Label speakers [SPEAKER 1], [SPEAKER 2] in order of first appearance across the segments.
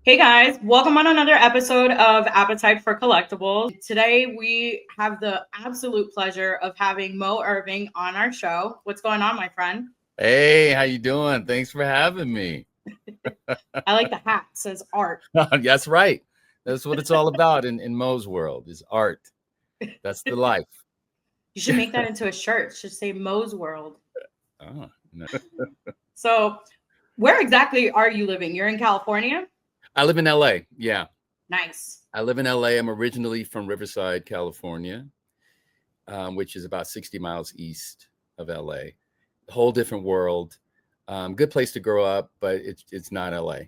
[SPEAKER 1] Hey guys, welcome on another episode of Appetite for Collectibles. Today we have the absolute pleasure of having Mo Irving on our show. What's going on, my friend?
[SPEAKER 2] Hey, how you doing? Thanks for having me.
[SPEAKER 1] I like the hat, it says art.
[SPEAKER 2] That's right. That's what it's all about in Mo's world is art. That's the life.
[SPEAKER 1] You should make that into a shirt. It should say Mo's World.
[SPEAKER 2] Oh, no.
[SPEAKER 1] So, where exactly are you living? You're in California?
[SPEAKER 2] I live in LA. Yeah.
[SPEAKER 1] Nice.
[SPEAKER 2] I live in LA. I'm originally from Riverside, California, which is about 60 miles east of LA. Whole different world. Good place to grow up, but it's not LA.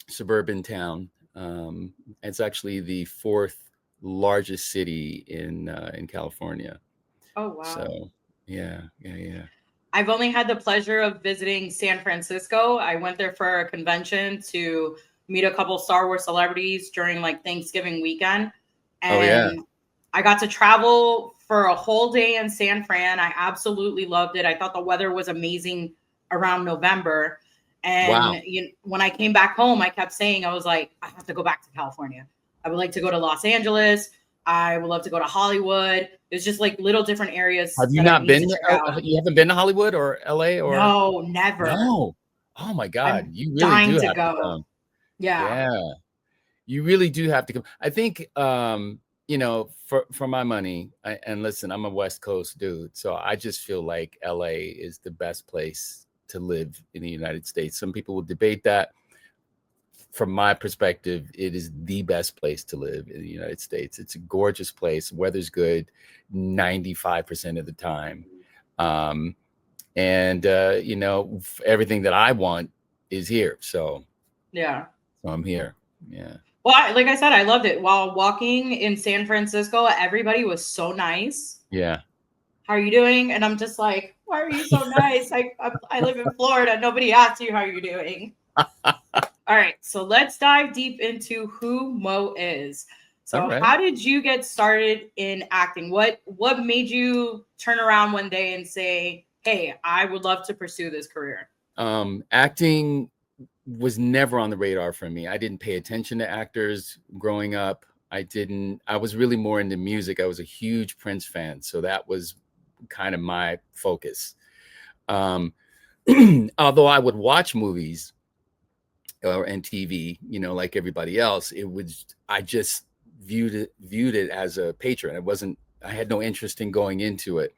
[SPEAKER 2] Suburban town. It's actually the fourth largest city in California.
[SPEAKER 1] Oh, wow.
[SPEAKER 2] So yeah.
[SPEAKER 1] I've only had the pleasure of visiting San Francisco. I went there for a convention to meet a couple Star Wars celebrities during like Thanksgiving weekend.
[SPEAKER 2] Oh yeah.
[SPEAKER 1] And I got to travel for a whole day in San Fran. I absolutely loved it. I thought the weather was amazing around November.
[SPEAKER 2] Wow.
[SPEAKER 1] And when I came back home, I kept saying, I was like, I have to go back to California. I would like to go to Los Angeles. I would love to go to Hollywood. There's just like little different areas
[SPEAKER 2] Have you
[SPEAKER 1] that I
[SPEAKER 2] not
[SPEAKER 1] need
[SPEAKER 2] been?
[SPEAKER 1] to check out.
[SPEAKER 2] You haven't been to Hollywood or LA or
[SPEAKER 1] No, never.
[SPEAKER 2] no? Oh my God,
[SPEAKER 1] I'm
[SPEAKER 2] you really
[SPEAKER 1] dying
[SPEAKER 2] do
[SPEAKER 1] to
[SPEAKER 2] have to
[SPEAKER 1] go.
[SPEAKER 2] come.
[SPEAKER 1] Yeah.
[SPEAKER 2] Yeah, you really do have to come. I think for my money, and listen, I'm a West Coast dude, so I just feel like LA is the best place to live in the United States. Some people will debate that. From my perspective, it is the best place to live in the United States. It's a gorgeous place. Weather's good 95% of the time. Um, and everything that I want is here.
[SPEAKER 1] Yeah.
[SPEAKER 2] So I'm here. Yeah.
[SPEAKER 1] Well, like I said, I loved it. While walking in San Francisco, everybody was so nice.
[SPEAKER 2] Yeah.
[SPEAKER 1] How are you doing? And I'm just like, why are you so nice? I live in Florida. Nobody asks you how you're doing. All right. So let's dive deep into who Mo is.
[SPEAKER 2] All
[SPEAKER 1] So
[SPEAKER 2] right.
[SPEAKER 1] how did you get started in acting? What made you turn around one day and say, hey, I would love to pursue this career?
[SPEAKER 2] Acting was never on the radar for me. I didn't pay attention to actors growing up. I was really more into music. I was a huge Prince fan. So that was kind of my focus. Um, although I would watch movies and TV, like everybody else, I just viewed it as a patron. I had no interest in going into it.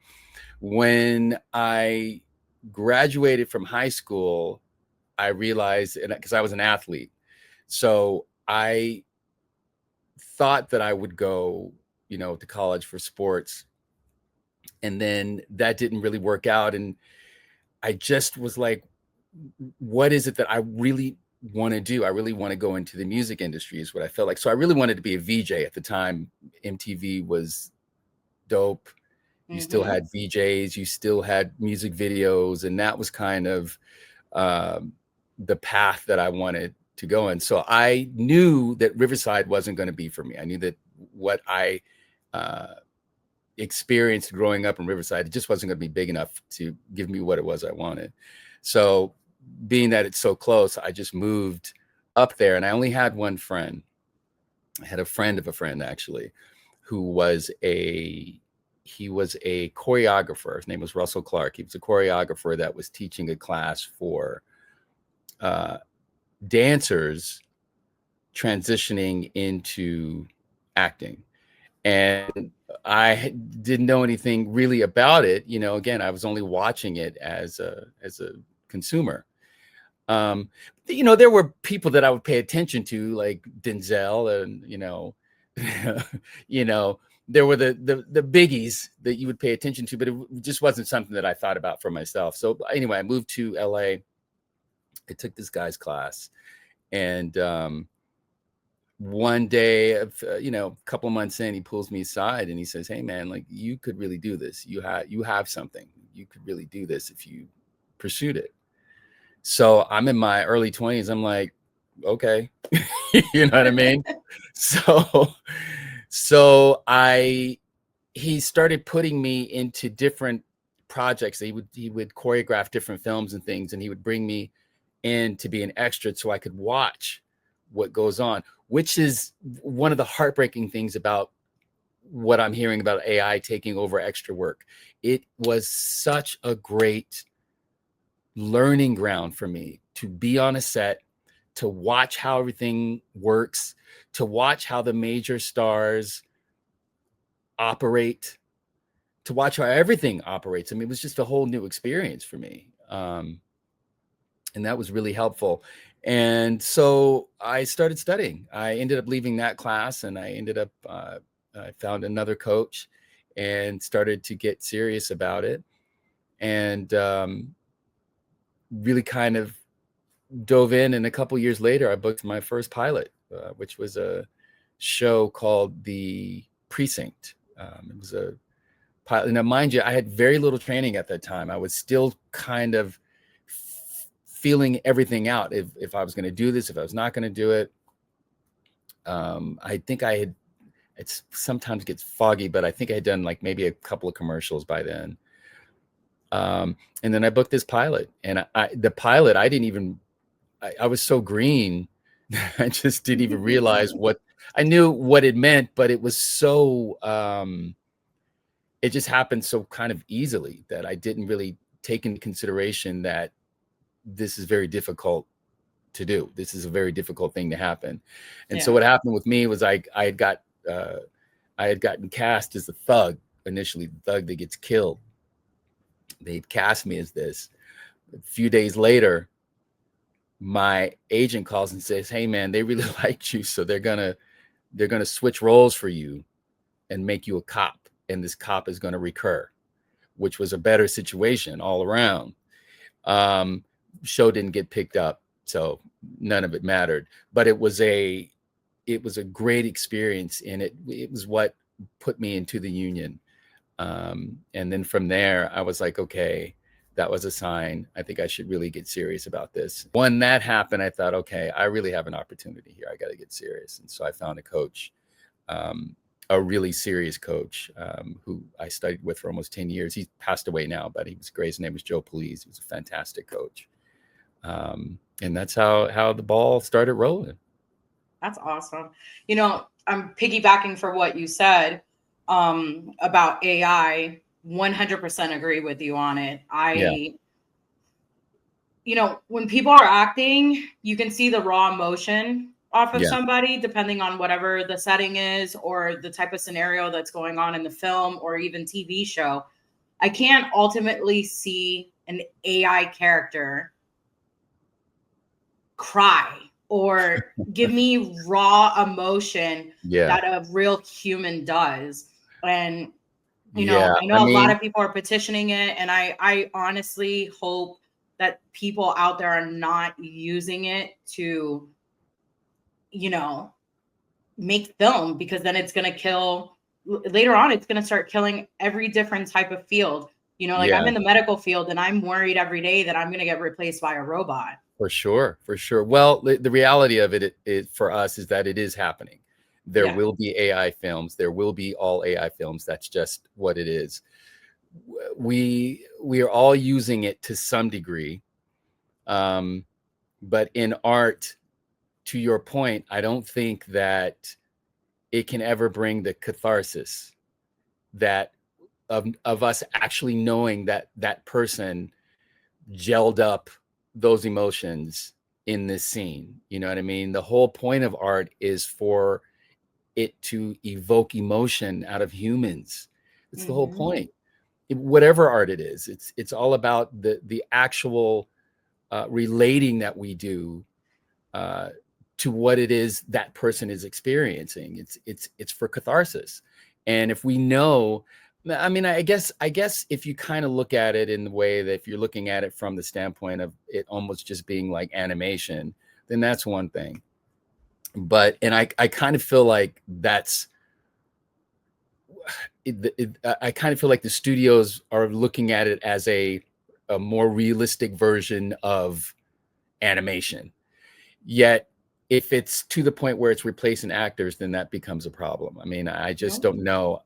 [SPEAKER 2] When I graduated from high school, I realized, because I was an athlete, so I thought that I would go, to college for sports. And then that didn't really work out. And I just was like, what is it that I really want to do? I really want to go into the music industry is what I felt like. So I really wanted to be a VJ at the time. MTV was dope. You still
[SPEAKER 1] Mm-hmm.
[SPEAKER 2] had VJs, you still had music videos, and that was kind of the path that I wanted to go in. So I knew that Riverside wasn't going to be for me. I knew that what I experienced growing up in Riverside, it just wasn't going to be big enough to give me what it was I wanted. So being that it's so close, I just moved up there, and I only had one friend. I had a friend of a friend, actually, who was a choreographer. His name was Russell Clark. He was a choreographer that was teaching a class for dancers transitioning into acting. And I didn't know anything really about it. Again, I was only watching it as a consumer. There were people that I would pay attention to, like Denzel, and there were the biggies that you would pay attention to, but it just wasn't something that I thought about for myself. So anyway, I moved to LA. I took this guy's class, and one day, a couple of months in, he pulls me aside and he says, "Hey man, like you could really do this. You have something. You could really do this if you pursued it." So I'm in my early 20s. I'm like, okay, you know what I mean? So he started putting me into different projects. He would choreograph different films and things, and he would bring me in to be an extra so I could watch what goes on, which is one of the heartbreaking things about what I'm hearing about AI taking over extra work. It was such a great learning ground for me to be on a set, to watch how everything works, to watch how the major stars operate, to watch how everything operates. I mean, it was just a whole new experience for me. And that was really helpful. And so I started studying. I ended up leaving that class, and I ended up, I found another coach and started to get serious about it. And really kind of dove in. And a couple years later, I booked my first pilot, which was a show called The Precinct. It was a pilot. Now, mind you, I had very little training at that time. I was still kind of feeling everything out. If I was going to do this, if I was not going to do it. I think it sometimes gets foggy, but I think I had done like maybe a couple of commercials by then. And then I booked this pilot, and the pilot, I was so green. I just didn't even realize I knew what it meant, but it was so, it just happened so kind of easily that I didn't really take into consideration that this is very difficult to do. This is a very difficult thing to happen. And so what happened with me was I had gotten cast as the thug, initially the thug that gets killed. They'd cast me as this. A few days later, my agent calls and says, "Hey man, they really liked you, so they're gonna switch roles for you and make you a cop, and this cop is gonna recur," which was a better situation all around. Show didn't get picked up, so none of it mattered. But it was a great experience, and it was what put me into the union. And then from there, I was like, okay, that was a sign. I think I should really get serious about this. When that happened, I thought, okay, I really have an opportunity here. I got to get serious. And so I found a coach, a really serious coach, who I studied with for almost 10 years. He's passed away now, but he was great. His name was Joe Police. He was a fantastic coach. And that's how the ball started rolling.
[SPEAKER 1] That's awesome. You know, I'm piggybacking for what you said about AI. 100% agree with you on it. You know, when people are acting, you can see the raw emotion off of somebody, depending on whatever the setting is or the type of scenario that's going on in the film or even TV show. I can't ultimately see an AI character cry or give me raw emotion that a real human does. And you know, I know a lot of people are petitioning it, and I honestly hope that people out there are not using it to, you know, make film, because then it's going to kill later on. It's going to start killing every different type of field. You know, like I'm in the medical field, and I'm worried every day that I'm going to get replaced by a robot.
[SPEAKER 2] For sure. For sure. Well, the reality of it for us is that it is happening. There will be AI films. There will be all AI films. That's just what it is. We are all using it to some degree. But in art, to your point, I don't think that it can ever bring the catharsis that of us actually knowing that that person gelled up those emotions in this scene. You know what I mean? The whole point of art is for it to evoke emotion out of humans. It's the whole point. Whatever art it is, it's all about the actual relating that we do to what it is that person is experiencing. It's for catharsis. And if we know, I mean, I guess if you kind of look at it in the way that if you're looking at it from the standpoint of it almost just being like animation, then that's one thing. But, and I kind of feel like that's, I kind of feel like the studios are looking at it as a more realistic version of animation. Yet, if it's to the point where it's replacing actors, then that becomes a problem. I mean, I just don't know.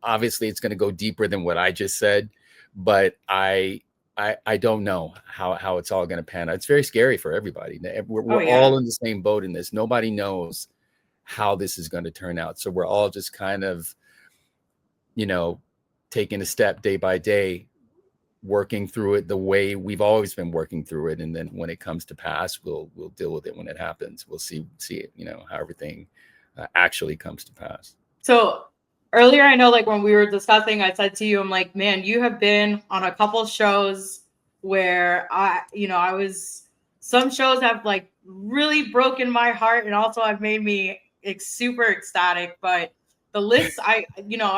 [SPEAKER 2] Obviously, it's going to go deeper than what I just said, but I I don't know how it's all going to pan out. It's very scary for everybody. We're
[SPEAKER 1] yeah.
[SPEAKER 2] all in the same boat in this. Nobody knows how this is going to turn out. So we're all just kind of, you know, taking a step day by day, working through it the way we've always been working through it. And then when it comes to pass, we'll deal with it when it happens. We'll see it, you know, how everything actually comes to pass.
[SPEAKER 1] So earlier, I know, like when we were discussing, I said to you, I'm like, man, you have been on a couple shows where some shows have like really broken my heart, and also have made me super ecstatic. But the list, I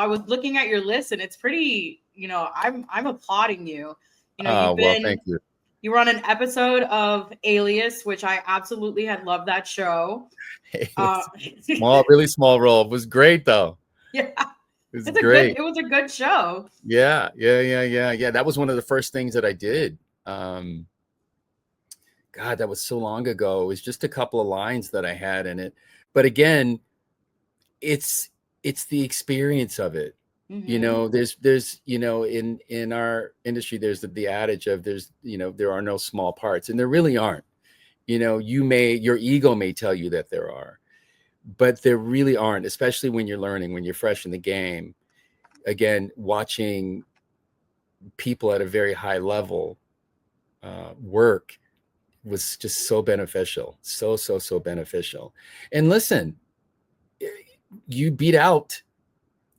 [SPEAKER 1] was looking at your list, and it's pretty, I'm applauding you.
[SPEAKER 2] Well, thank you.
[SPEAKER 1] You were on an episode of ALIAS, which I absolutely had loved that show.
[SPEAKER 2] Really small role. It was great though.
[SPEAKER 1] Yeah.
[SPEAKER 2] It was great.
[SPEAKER 1] It was a good show.
[SPEAKER 2] Yeah. That was one of the first things that I did. God, that was so long ago. It was just a couple of lines that I had in it. But again, it's the experience of it. Mm-hmm. You know, there's, you know, in our industry, there's the adage of there are no small parts, and there really aren't. You know, your ego may tell you that there are, but there really aren't, especially when you're learning, when you're fresh in the game. Again, watching people at a very high level work was just so beneficial, so beneficial. And listen, you beat out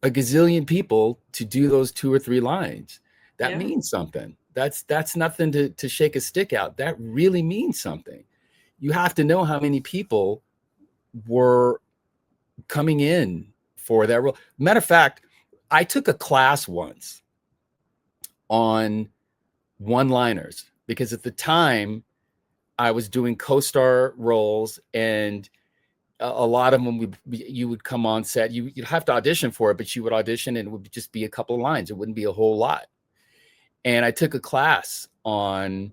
[SPEAKER 2] a gazillion people to do those 2 or 3 lines. That means something. That's nothing to shake a stick out. That really means something. You have to know how many people were coming in for that role. Matter of fact, I took a class once on one-liners because at the time I was doing co-star roles, and a lot of them you would come on set, you'd have to audition for it, but you would audition and it would just be a couple of lines. It wouldn't be a whole lot. And I took a class on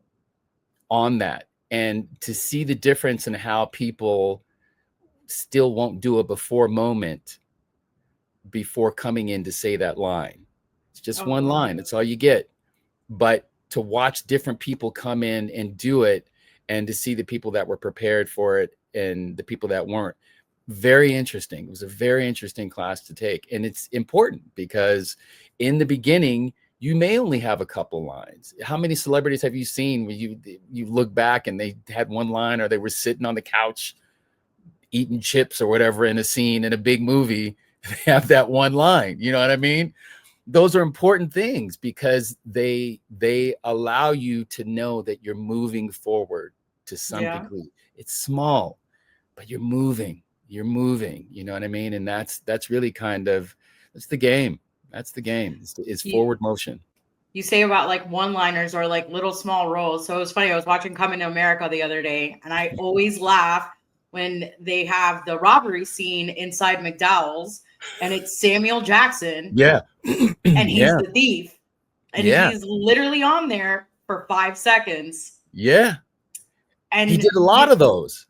[SPEAKER 2] that, and to see the difference in how people still won't do a before moment before coming in to say that line. It's just one line. That's all you get. But to watch different people come in and do it, and to see the people that were prepared for it and the people that weren't, very interesting. It was a very interesting class to take. And it's important because in the beginning, you may only have a couple lines. How many celebrities have you seen where you look back and they had one line, or they were sitting on the couch eating chips or whatever in a scene in a big movie, they have that one line? You know what I mean? Those are important things because they allow you to know that you're moving forward to some degree. It's small, but you're moving, you know what I mean? And that's really kind of, that's the game. That's the game. It's forward motion.
[SPEAKER 1] You say about like one-liners or like little small roles. So it was funny. I was watching Coming to America the other day, and I always laugh when they have the robbery scene inside McDowell's, and it's Samuel Jackson.
[SPEAKER 2] Yeah.
[SPEAKER 1] And he's the thief. And he's literally on there for 5 seconds.
[SPEAKER 2] Yeah.
[SPEAKER 1] And
[SPEAKER 2] he did a lot of those.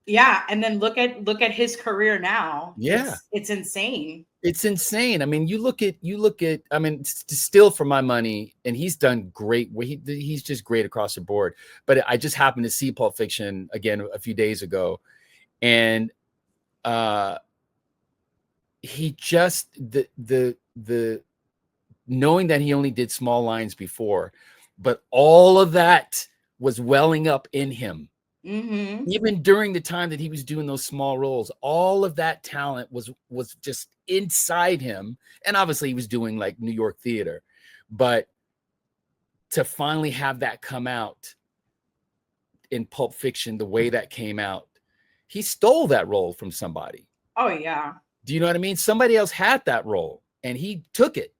[SPEAKER 1] Yeah. And then look at his career now.
[SPEAKER 2] Yeah.
[SPEAKER 1] It's insane.
[SPEAKER 2] It's insane. I mean, you look at, I mean, still for my money, and he's done great. He's just great across the board. But I just happened to see Pulp Fiction again a few days ago. And he just, the knowing that he only did small lines before, but all of that was welling up in him. Mm-hmm. Even during the time that he was doing those small roles, all of that talent was just inside him. And obviously he was doing like New York theater, but to finally have that come out in Pulp Fiction, the way that came out, he stole that role from somebody.
[SPEAKER 1] Oh yeah.
[SPEAKER 2] Do you know what I mean? Somebody else had that role and he took it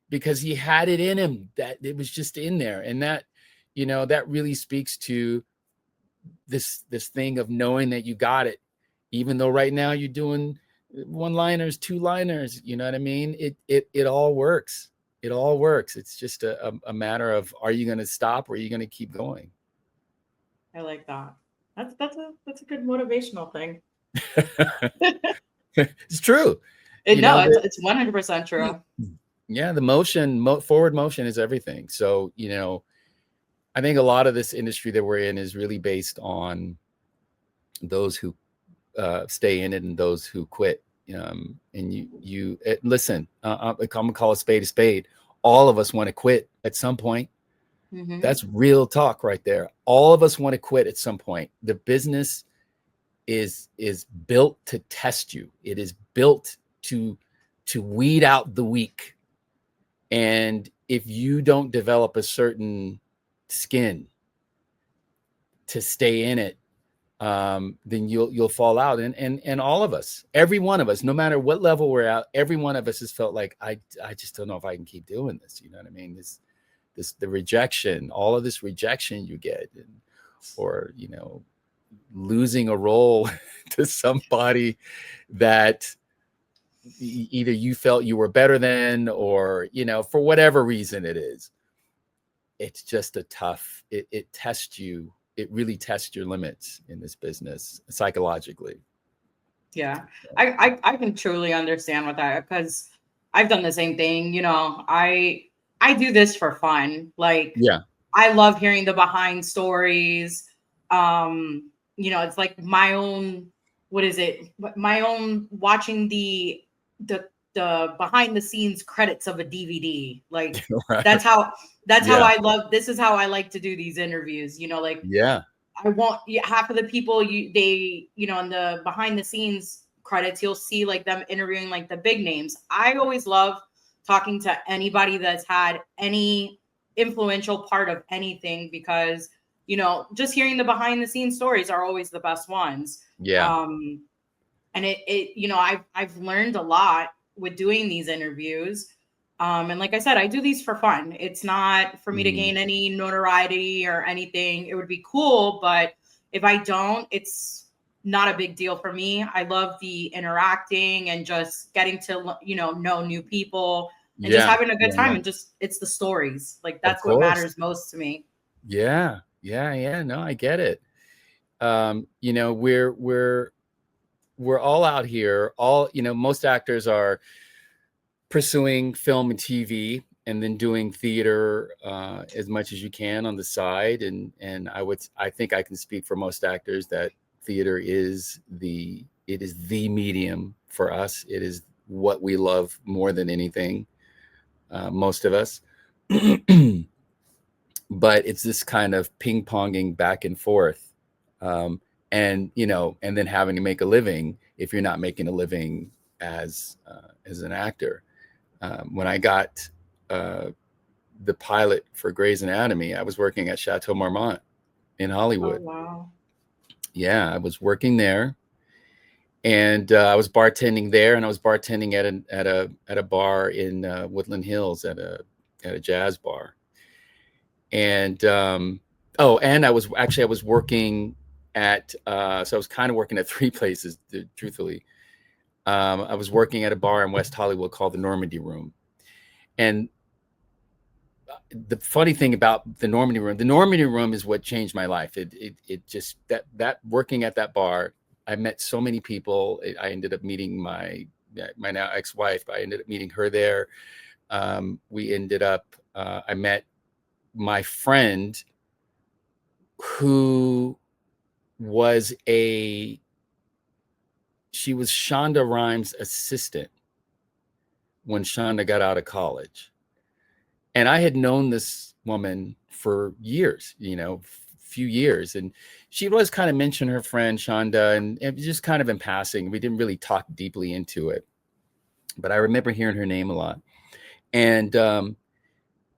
[SPEAKER 2] because he had it in him, that it was just in there. And that, you know, that really speaks to this thing of knowing that you got it, even though right now you're doing one-liners, two-liners, you know what I mean? It all works. It all works. It's just a matter of, are you going to stop or are you going to keep going?
[SPEAKER 1] I like that. That's a good motivational thing.
[SPEAKER 2] It's true.
[SPEAKER 1] It's 100% true.
[SPEAKER 2] Yeah, the motion, forward motion is everything. So, you know, I think a lot of this industry that we're in is really based on those who stay in it and those who quit. And listen, I'm gonna call a spade. All of us want to quit at some point. Mm-hmm. That's real talk right there. All of us want to quit at some point. The business is built to test you. It is built to weed out the weak. And if you don't develop a certain skin to stay in it, then you'll fall out. And all of us, every one of us, no matter what level we're at, every one of us has felt like, I just don't know if I can keep doing this. You know what I mean? The rejection, all of this rejection you get, or, you know, losing a role to somebody that either you felt you were better than, or, you know, for whatever reason it is. It's just a tough, it tests you. It really tests your limits in this business psychologically.
[SPEAKER 1] Yeah, I can truly understand with that, because I've done the same thing. You know, I do this for fun. Like,
[SPEAKER 2] yeah,
[SPEAKER 1] I love hearing the behind stories. You know, it's like my own, what is it? My own watching the behind the scenes credits of a DVD. Like, right. That's how I love, this is how I like to do these interviews, you know, like, yeah, I want half of the people you know, in the behind the scenes credits, you'll see like them interviewing like the big names. I always love talking to anybody that's had any influential part of anything, because, you know, just hearing the behind the scenes stories are always the best ones. Yeah. And it, you know, I've learned a lot with doing these interviews. And like I said, I do these for fun. It's not for me to gain any notoriety or anything. It would be cool, but if I don't, it's not a big deal for me. I love the interacting and just getting to, you know new people and just having a good time. And just, it's the stories. Like, that's what matters most to me.
[SPEAKER 2] Yeah. No, I get it. You know, we're all out here. All, you know, most actors are pursuing film and TV, and then doing theater as much as you can on the side. And I think I can speak for most actors that theater is the medium for us. It is what we love more than anything, most of us. But it's this kind of ping-ponging back and forth, and, you know, and then having to make a living if you're not making a living as an actor. When I got the pilot for Grey's Anatomy, I was working at Chateau Marmont in Hollywood.
[SPEAKER 1] Oh, wow.
[SPEAKER 2] Yeah, I was working there, and I was bartending there, and I was bartending at a bar in Woodland Hills at a jazz bar. And and I was working at so I was kind of working at three places, truthfully. I was working at a bar in West Hollywood called the Normandy Room. And the funny thing about the Normandy Room is what changed my life. It just, that working at that bar, I met so many people. I ended up meeting my now ex-wife. I ended up meeting her there. We ended up, I met my friend who was she was Shonda Rhimes' assistant when Shonda got out of college. And I had known this woman for years, you know, few years. And she was kind of mentioned her friend Shonda, and it was just kind of in passing. We didn't really talk deeply into it, but I remember hearing her name a lot. And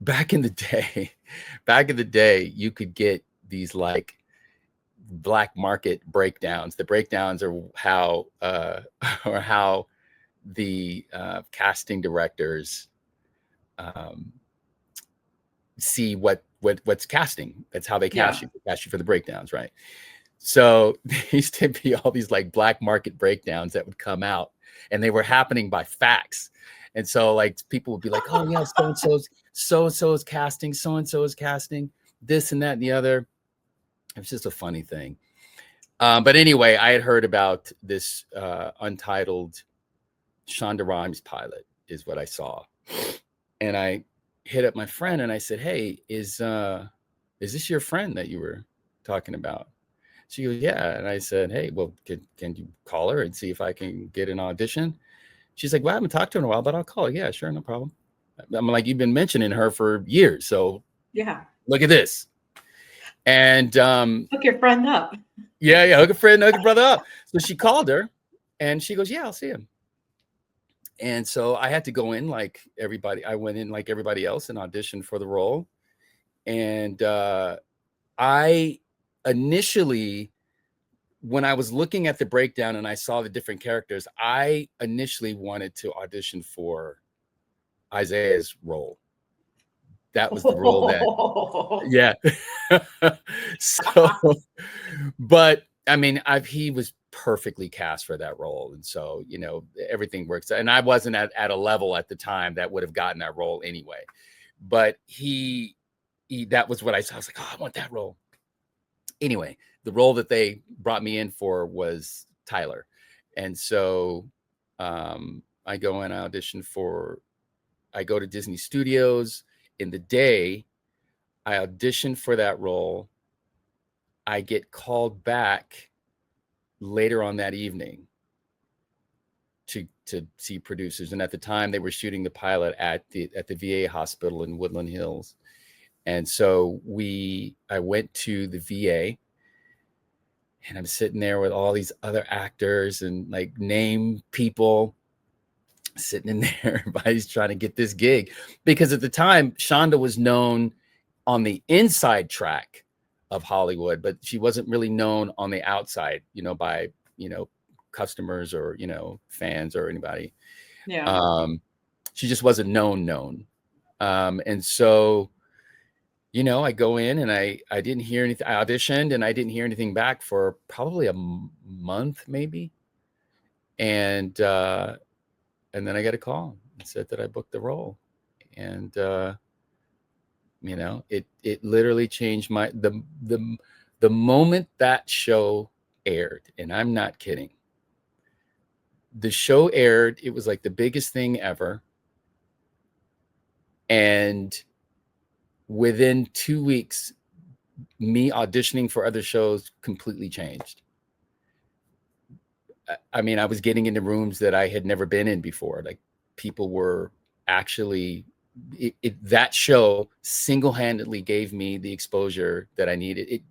[SPEAKER 2] back in the day, you could get these like black market breakdowns. The breakdowns are how the casting directors see what's casting. That's how they cast you. They cast you for the breakdowns, right? So there used to be all these like black market breakdowns that would come out, and they were happening by fax. And so like people would be like, oh yeah, so-and-so is casting, so-and-so is casting, this and that and the other. It was just a funny thing. But anyway, I had heard about this untitled Shonda Rhimes pilot is what I saw. And I hit up my friend and I said, hey, is is this your friend that you were talking about? She goes, yeah. And I said, hey, well, can you call her and see if I can get an audition? She's like, well, I haven't talked to her in a while, but I'll call her. Yeah, sure, no problem. I'm like, you've been mentioning her for years, so
[SPEAKER 1] yeah,
[SPEAKER 2] look at this. And
[SPEAKER 1] hook your friend up.
[SPEAKER 2] Yeah, hook a friend, hook a brother up. So she called her, and she goes, yeah, I'll see him. And so I had to go in like everybody. I went in like everybody else and auditioned for the role. And I initially, when I was looking at the breakdown and I saw the different characters, I initially wanted to audition for Isaiah's role. That was the role that, yeah. So, but I mean, he was perfectly cast for that role. And so, you know, everything works. And I wasn't at a level at the time that would have gotten that role anyway. But that was what I saw. I was like, oh, I want that role. Anyway, the role that they brought me in for was Tyler. And so I go and I go to Disney Studios in the day. I audition for that role. I get called back later on that evening to see producers. And at the time they were shooting the pilot at the VA hospital in Woodland Hills. And so I went to the VA, and I'm sitting there with all these other actors and like name people sitting in there. Everybody's trying to get this gig, because at the time Shonda was known on the inside track of Hollywood, but she wasn't really known on the outside, you know, by, you know, customers or, you know, fans or anybody.
[SPEAKER 1] Yeah.
[SPEAKER 2] She just wasn't known. And so, you know, I go in and I didn't hear anything. I auditioned and I didn't hear anything back for probably a month, maybe. And then I got a call and said that I booked the role. And, you know, it literally changed the moment that show aired. And I'm not kidding. The show aired. It was like the biggest thing ever. And within 2 weeks, me auditioning for other shows completely changed. I mean, I was getting into rooms that I had never been in before. Like, people were actually, that show single-handedly gave me the exposure that I needed. It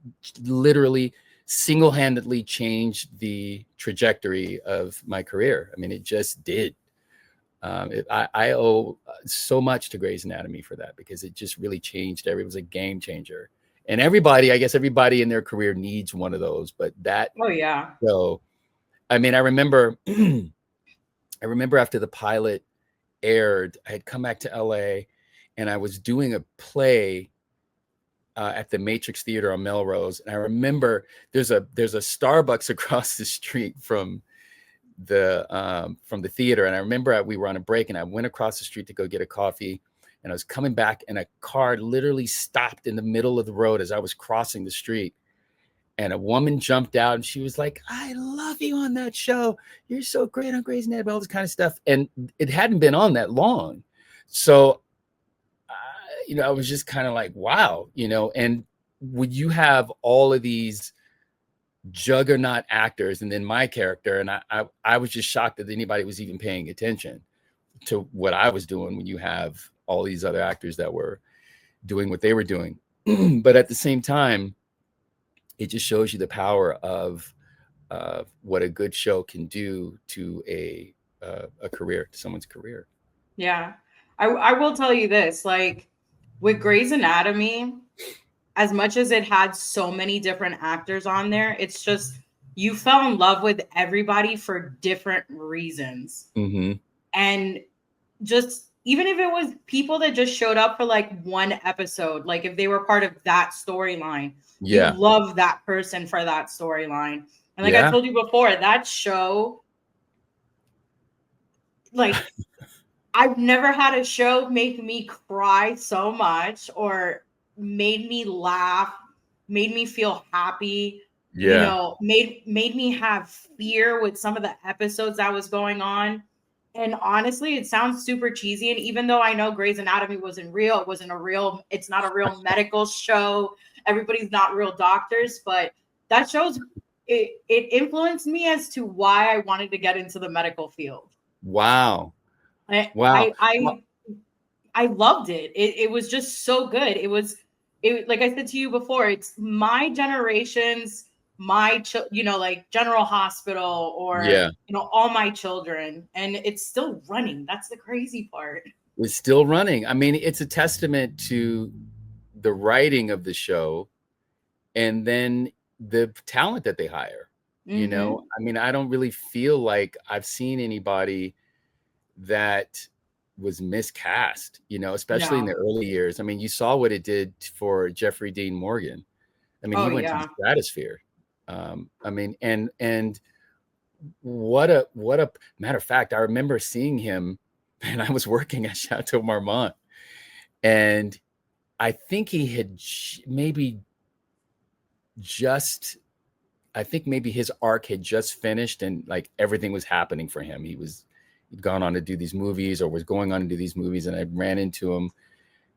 [SPEAKER 2] literally single-handedly changed the trajectory of my career. I mean, it just did. I owe so much to Grey's Anatomy for that, because it just really changed. It was a game changer. And I guess everybody in their career needs one of those, but that.
[SPEAKER 1] Oh yeah.
[SPEAKER 2] So, I mean, I remember after the pilot aired, I had come back to LA and I was doing a play at the Matrix Theater on Melrose. And I remember there's a Starbucks across the street from the theater. And I remember we were on a break and I went across the street to go get a coffee, and I was coming back and a car literally stopped in the middle of the road as I was crossing the street. And a woman jumped out and she was like, I love you on that show. You're so great on Grey's Anatomy, all this kind of stuff. And it hadn't been on that long. So, you know, I was just kind of like, wow, you know, and would you have all of these juggernaut actors and then my character? And I was just shocked that anybody was even paying attention to what I was doing when you have all these other actors that were doing what they were doing. But at the same time, it just shows you the power of what a good show can do to a career, to someone's career.
[SPEAKER 1] Yeah. I will tell you this, like with Grey's Anatomy, as much as it had so many different actors on there, it's just, you fell in love with everybody for different reasons.
[SPEAKER 2] Mm-hmm.
[SPEAKER 1] And just, even if it was people that just showed up for like one episode, like if they were part of that storyline,
[SPEAKER 2] yeah,
[SPEAKER 1] you love that person for that storyline. And like I told you before, that show, like I've never had a show make me cry so much, or made me laugh, made me feel happy.
[SPEAKER 2] Yeah.
[SPEAKER 1] You know, made me have fear with some of the episodes that was going on. And honestly, it sounds super cheesy. And even though I know Grey's Anatomy wasn't real, it's not a real medical show. everybody's not real doctors, but that shows it influenced me as to why I wanted to get into the medical field.
[SPEAKER 2] Wow.
[SPEAKER 1] I loved it. It was just so good. It like I said to you before, it's my generation's, like General Hospital, or all my children, and it's still running. That's the crazy part.
[SPEAKER 2] It's still running. I mean, it's a testament to the writing of the show, and then the talent that they hire. You know, I mean, I don't really feel like I've seen anybody that was miscast, especially in the early years. I mean, you saw what it did for Jeffrey Dean Morgan. I mean, he went to the stratosphere. I mean, and what a matter of fact, I remember seeing him, and I was working at Chateau Marmont, and I think he had maybe his arc had just finished, and like everything was happening for him. He'd gone on to do these movies, or was going on to do these movies, and I ran into him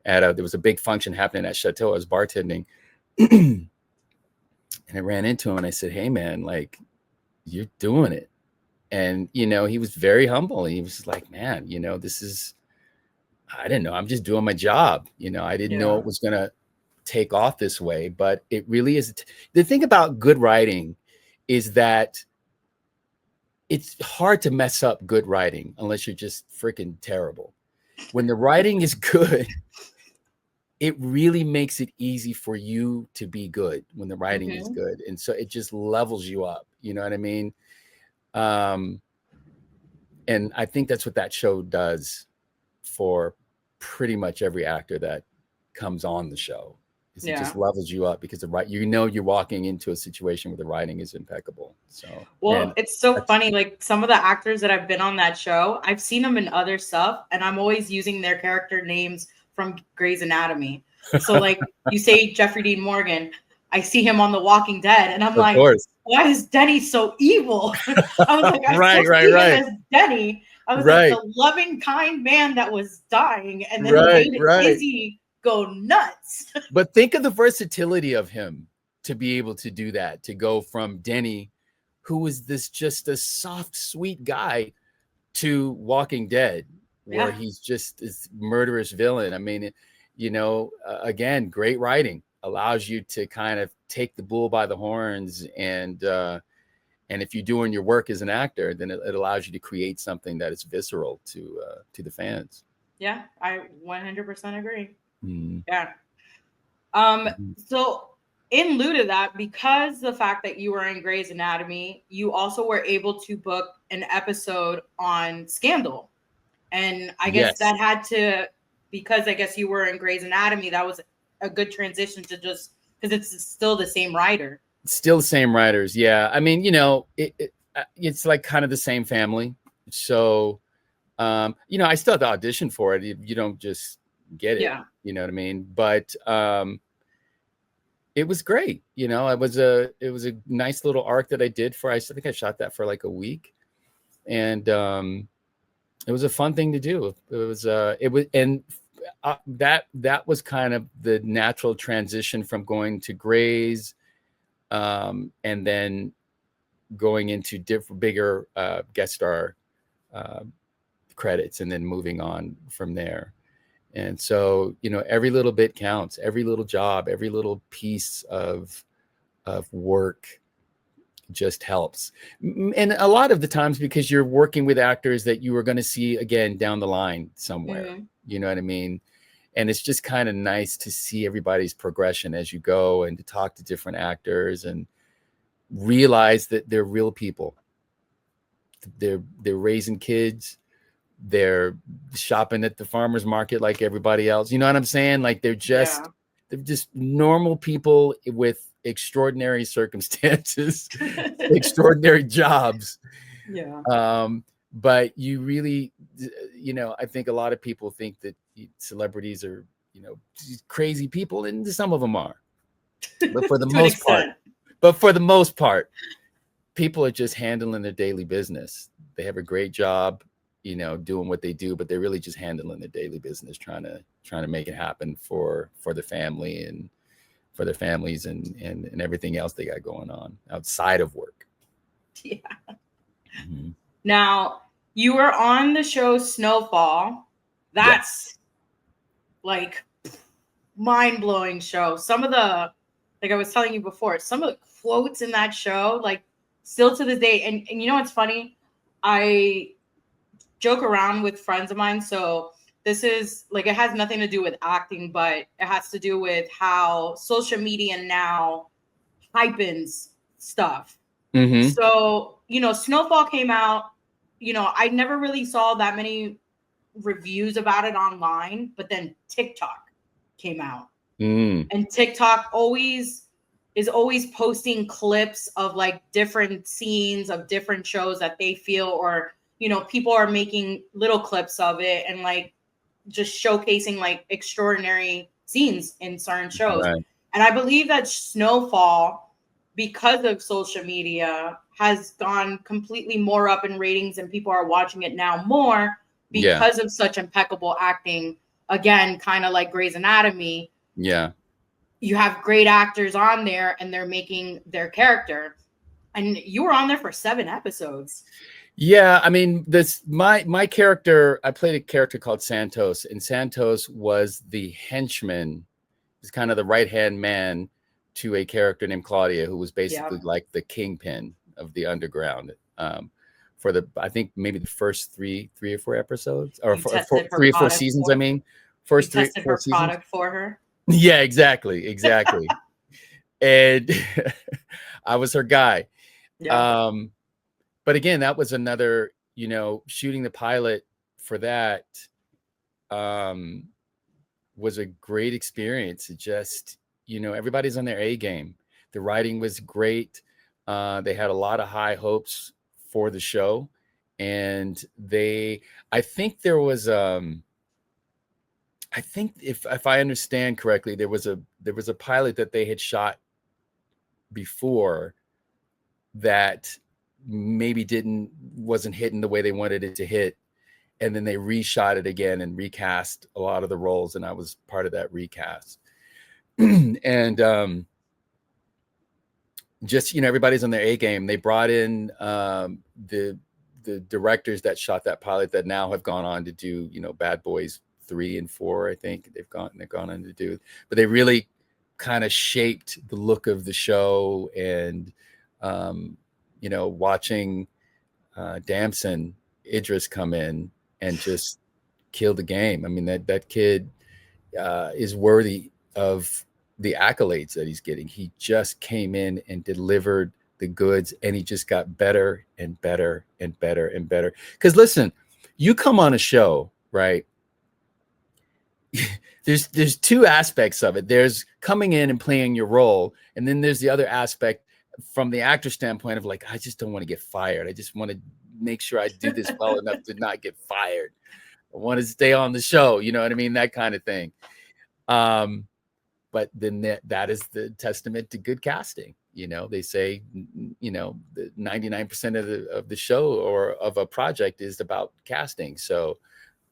[SPEAKER 2] there was a big function happening at Chateau. I was bartending, and I ran into him, and I said, "Hey man, like, you're doing it." And, he was very humble. He was like, "Man, this is, I didn't know. I'm just doing my job. I didn't know it was going to take off this way." But it really is. The thing about good writing is that it's hard to mess up good writing unless you're just freaking terrible. When the writing is good, it really makes it easy for you to be good when the writing is good. And so it just levels you up. You know what I mean? And I think that's what that show does for pretty much every actor that comes on the show. It just levels you up because you're walking into a situation where the writing is impeccable. So,
[SPEAKER 1] well, it's so funny. Like some of the actors that have been on that show, I've seen them in other stuff, and I'm always using their character names from Grey's Anatomy. So like you say Jeffrey Dean Morgan, I see him on The Walking Dead, and I'm like, why is Denny so evil? I was like, I still see him as Denny. I was like, the loving, kind man that was dying, and then he made Izzy go nuts.
[SPEAKER 2] But think of the versatility of him to be able to do that, to go from Denny, who was just a soft, sweet guy, to Walking Dead, where he's just this murderous villain. I mean, again, great writing allows you to kind of take the bull by the horns, and if you're doing your work as an actor, then it allows you to create something that is visceral to the fans.
[SPEAKER 1] Yeah, I 100% agree.
[SPEAKER 2] Mm.
[SPEAKER 1] Yeah. So in lieu of that, because the fact that you were in Grey's Anatomy, you also were able to book an episode on Scandal. And I guess that had to, because I guess you were in Grey's Anatomy, that was a good transition to just, because it's still the same writer.
[SPEAKER 2] Still the same writers. Yeah. I mean, it's like kind of the same family. So, I still have to audition for it. You don't just get it.
[SPEAKER 1] Yeah.
[SPEAKER 2] You know what I mean? But it was great. It was a nice little arc that I did I think I shot that for like a week, and it was a fun thing to do. That was kind of the natural transition from going to Grey's, and then going into bigger guest star credits, and then moving on from there. And so, every little bit counts, every little job, every little piece of work just helps. And a lot of the times, because you're working with actors that you are going to see again down the line somewhere, you know what I mean? And it's just kind of nice to see everybody's progression as you go, and to talk to different actors and realize that they're real people. They're raising kids. They're shopping at the farmer's market like everybody else. You know what I'm saying? Like they're just normal people with extraordinary circumstances, extraordinary jobs.
[SPEAKER 1] Yeah.
[SPEAKER 2] But you really, I think a lot of people think that celebrities are, crazy people, and some of them are. But for the most part, people are just handling their daily business. They have a great job, doing what they do, but they're really just handling their daily business, trying to make it happen for the family and for their families and everything else they got going on outside of work.
[SPEAKER 1] Yeah. Now, you were on the show Snowfall. That's like mind-blowing show. Some of the, like I was telling you before, some of the quotes in that show, like still to this day. And you know what's funny? I joke around with friends of mine. So this is like, it has nothing to do with acting, but it has to do with how social media now hypens stuff. So, you know, Snowfall came out, you know, I never really saw that many reviews about it online, but then TikTok came out. And TikTok is always posting clips of like different scenes of different shows that they feel, or, you know, people are making little clips of it and like just showcasing like extraordinary scenes in certain shows. Right. And I believe that Snowfall, because of social media, has gone completely more up in ratings and people are watching it now more because of such impeccable acting. Again, kind of like Grey's Anatomy.
[SPEAKER 2] Yeah.
[SPEAKER 1] You have great actors on there and they're making their character. And you were on there for 7 episodes.
[SPEAKER 2] Yeah, I mean, my character, I played a character called Santos, and Santos was the henchman. He's kind of the right-hand man to a character named Claudia, who was basically like the kingpin of the underground. For the, I think maybe the first three or 4 episodes, or 3 or 4 seasons. I mean, first 3 or 4 seasons.
[SPEAKER 1] Product for her.
[SPEAKER 2] Yeah, exactly. And I was her guy. Yeah. But again, that was another, you know, shooting the pilot for that was a great experience. It just, you know, everybody's on their A game. The writing was great. They had a lot of high hopes for the show. And I think there was, I think if I understand correctly, there was a pilot that they had shot before that maybe wasn't hitting the way they wanted it to hit, and then they reshot it again and recast a lot of the roles, and I was part of that recast. And just, you know, everybody's on their A game. They brought in the directors that shot that pilot that now have gone on to do, you know, Bad Boys 3 and 4. I think they've gone on to do, but they really kind of shaped the look of the show. And you know, watching Damson Idris come in and just kill the game. I mean, that kid is worthy of the accolades that he's getting. He just came in and delivered the goods, and he just got better and better and better and better. Because listen, you come on a show, right? There's 2 aspects of it. There's coming in and playing your role, and then there's the other aspect from the actor standpoint of like, I just don't want to get fired. I just want to make sure I do this well enough to not get fired. I want to stay on the show. You know what I mean? That kind of thing. But then that is the testament to good casting. You know, they say, you know, 99% of the show or of a project is about casting. So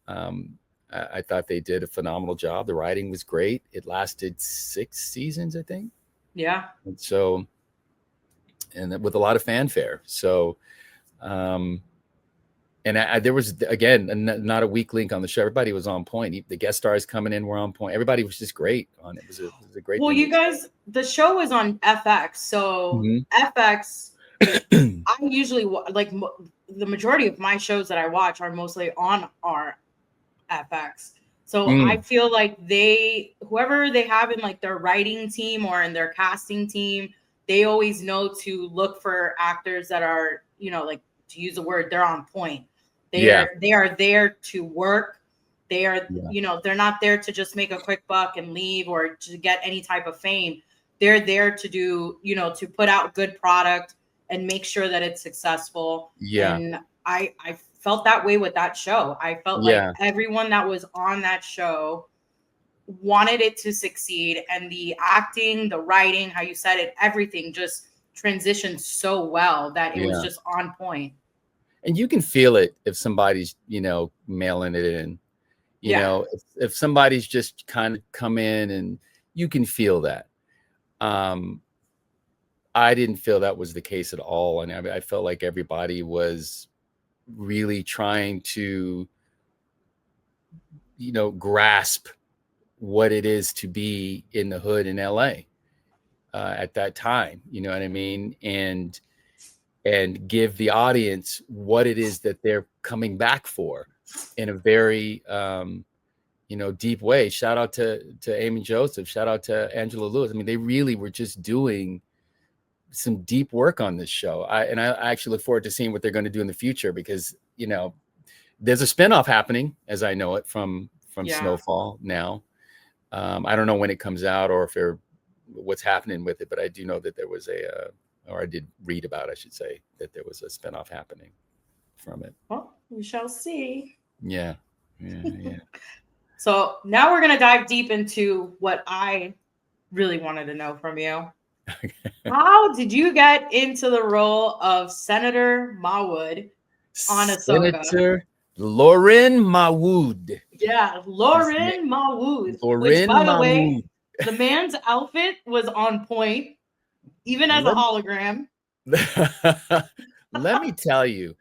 [SPEAKER 2] I thought they did a phenomenal job. The writing was great. It lasted 6 seasons, I think.
[SPEAKER 1] Yeah.
[SPEAKER 2] And so, and with a lot of fanfare. So, and there was, again, not a weak link on the show. Everybody was on point. The guest stars coming in were on point. Everybody was just great on it. It was a great.
[SPEAKER 1] Well, you guys, the show was on FX. So FX, I usually like the majority of my shows that I watch are mostly on our FX. So I feel like whoever they have in like their writing team or in their casting team, they always know to look for actors that are, you know, like, to use the word, they're on point. They are there to work. They are, you know, they're not there to just make a quick buck and leave or to get any type of fame. They're there to do, you know, to put out good product and make sure that it's successful. Yeah. And I felt that way with that show. I felt like everyone that was on that show wanted it to succeed, and the acting, the writing, how you said it, everything just transitioned so well that it was just on point.
[SPEAKER 2] And you can feel it if somebody's, you know, mailing it in, you know, if somebody's just kind of come in, and you can feel that. I didn't feel that was the case at all. And I felt like everybody was really trying to, grasp what it is to be in the hood in LA at that time. You know what I mean? And give the audience what it is that they're coming back for in a very, deep way. Shout out to Amy Joseph. Shout out to Angela Lewis. I mean, they really were just doing some deep work on this show. I actually look forward to seeing what they're going to do in the future, because, there's a spinoff happening, as I know it, from Snowfall now. I don't know when it comes out or if what's happening with it, but I do know that there was or I did read about, I should say, that there was a spinoff happening from it.
[SPEAKER 1] Well, we shall see.
[SPEAKER 2] Yeah.
[SPEAKER 1] So now we're going to dive deep into what I really wanted to know from you. How did you get into the role of Senator Mawood on AHSOKA?
[SPEAKER 2] Senator Lauren Mawood.
[SPEAKER 1] Yeah, Lauren Mawood.
[SPEAKER 2] Lauren,
[SPEAKER 1] which, by the way, the man's outfit was on point, even as a hologram.
[SPEAKER 2] Let me tell you,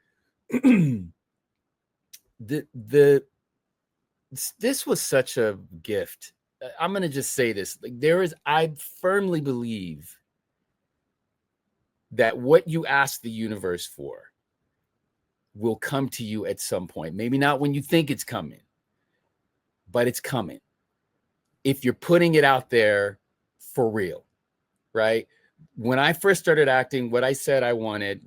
[SPEAKER 2] this was such a gift. I'm going to just say this. I firmly believe that what you ask the universe for will come to you at some point. Maybe not when you think it's coming, but it's coming. If you're putting it out there for real, right? When I first started acting, what I said I wanted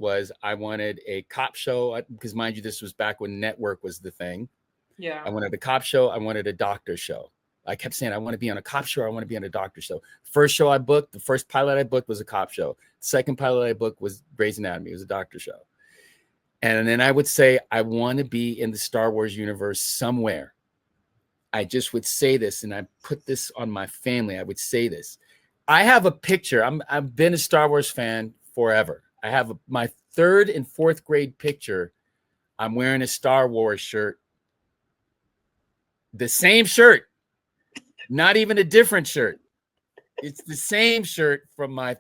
[SPEAKER 2] a cop show, because mind you, this was back when network was the thing.
[SPEAKER 1] Yeah.
[SPEAKER 2] I wanted a cop show. I wanted a doctor show. I kept saying, I want to be on a cop show. I want to be on a doctor show. First show I booked, the first pilot I booked was a cop show. Second pilot I booked was Grey's Anatomy. It was a doctor show. And then I would say, I want to be in the Star Wars universe somewhere. I just would say this, and I put this on my family. I would say this. I have a picture. I've been a Star Wars fan forever. I have my 3rd and 4th grade picture. I'm wearing a Star Wars shirt. The same shirt. Not even a different shirt. It's the same shirt from my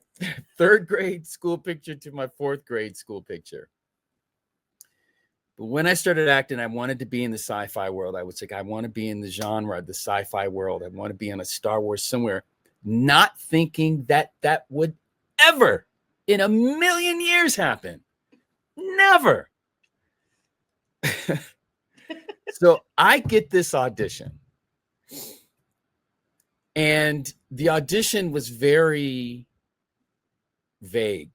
[SPEAKER 2] 3rd grade school picture to my 4th grade school picture. But when I started acting, I wanted to be in the sci-fi world. I was like, I want to be in the genre, the sci-fi world. I want to be on a Star Wars somewhere, not thinking that would ever in a million years happen. Never. So I get this audition. And the audition was very vague.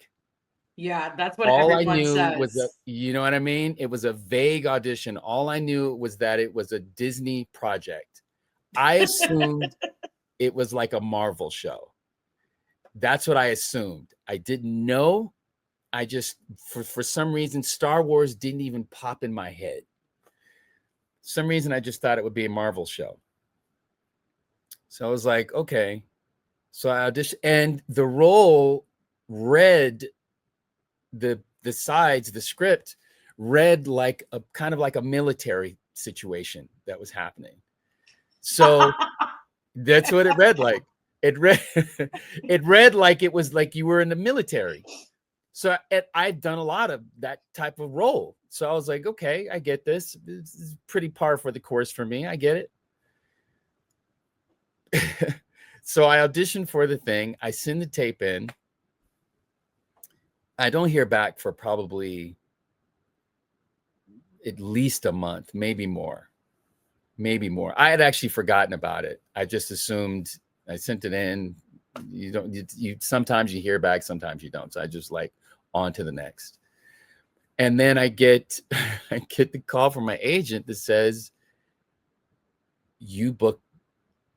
[SPEAKER 1] Yeah, that's what everyone says.
[SPEAKER 2] All I knew was you know what I mean? It was a vague audition. All I knew was that it was a Disney project. I assumed it was like a Marvel show. That's what I assumed. I didn't know. I just, for some reason, Star Wars didn't even pop in my head. Some reason I just thought it would be a Marvel show. So I was like, okay. So I auditioned, and the role read the sides, the script read like a kind of like a military situation that was happening. So that's what it read like. It read like it was like you were in the military. So I've done a lot of that type of role. So I was like, okay, I get this. This is pretty par for the course for me. I get it. So I auditioned for the thing. I send the tape in. I don't hear back for probably at least a month, maybe more. I had actually forgotten about it. I just assumed I sent it in. You sometimes you hear back, sometimes you don't. So I just like on to the next. And then I get the call from my agent that says, you booked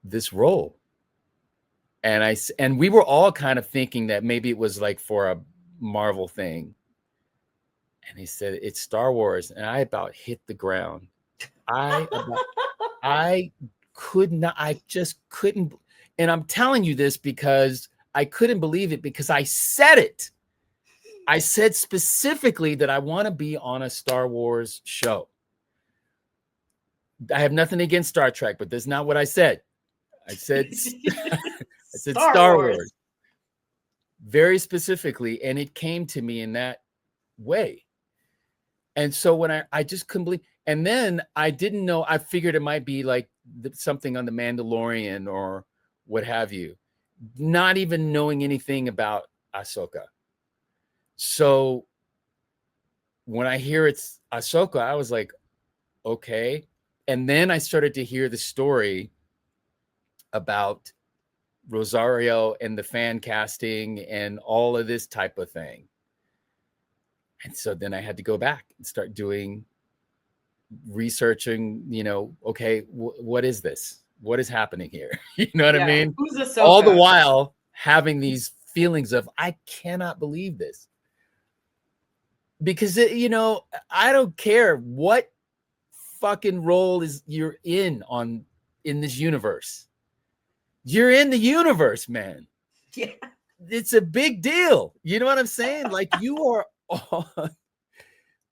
[SPEAKER 2] this role. And we were all kind of thinking that maybe it was like for a Marvel thing. And he said, it's Star Wars. And I about hit the ground. I just couldn't. And I'm telling you this because I couldn't believe it, because I said it. I said specifically that I want to be on a Star Wars show. I have nothing against Star Trek, but that's not what I said. I said Star Wars. very specifically, and it came to me in that way. And so when I just couldn't believe, and then I didn't know, I figured it might be like something on The Mandalorian or what have you, not even knowing anything about AHSOKA. So when I hear it's AHSOKA, I was like, okay. And then I started to hear the story about Rosario and the fan casting and all of this type of thing. And so then I had to go back and start doing researching, you know, okay, what is this? What is happening here? You know what I mean?
[SPEAKER 1] Who's AHSOKA?
[SPEAKER 2] All the while having these feelings of, I cannot believe this. Because, you know, I don't care what fucking role is you're in this universe. You're in the universe, man.
[SPEAKER 1] Yeah.
[SPEAKER 2] It's a big deal. You know what I'm saying? Like, you are on,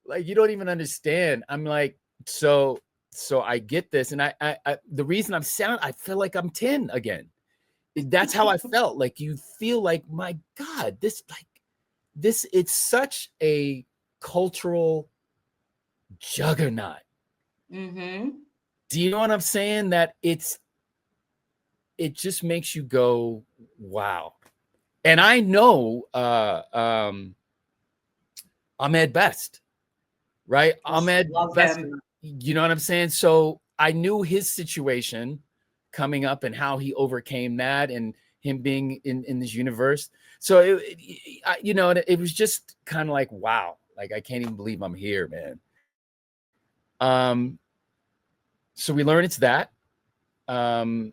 [SPEAKER 2] like, you don't even understand. I'm like, so I get this. And I the reason I feel like I'm 10 again. That's how I felt. Like, you feel like, my God, this, it's such a cultural juggernaut.
[SPEAKER 1] Mm-hmm.
[SPEAKER 2] Do you know what I'm saying? That it just makes you go, wow. And I know Ahmed Best, right? Ahmed Best, you know what I'm saying? So I knew his situation coming up and how he overcame that, and him being in this universe. So you know, it was just kind of like, wow, like, I can't even believe I'm here, man. So we learn it's that, and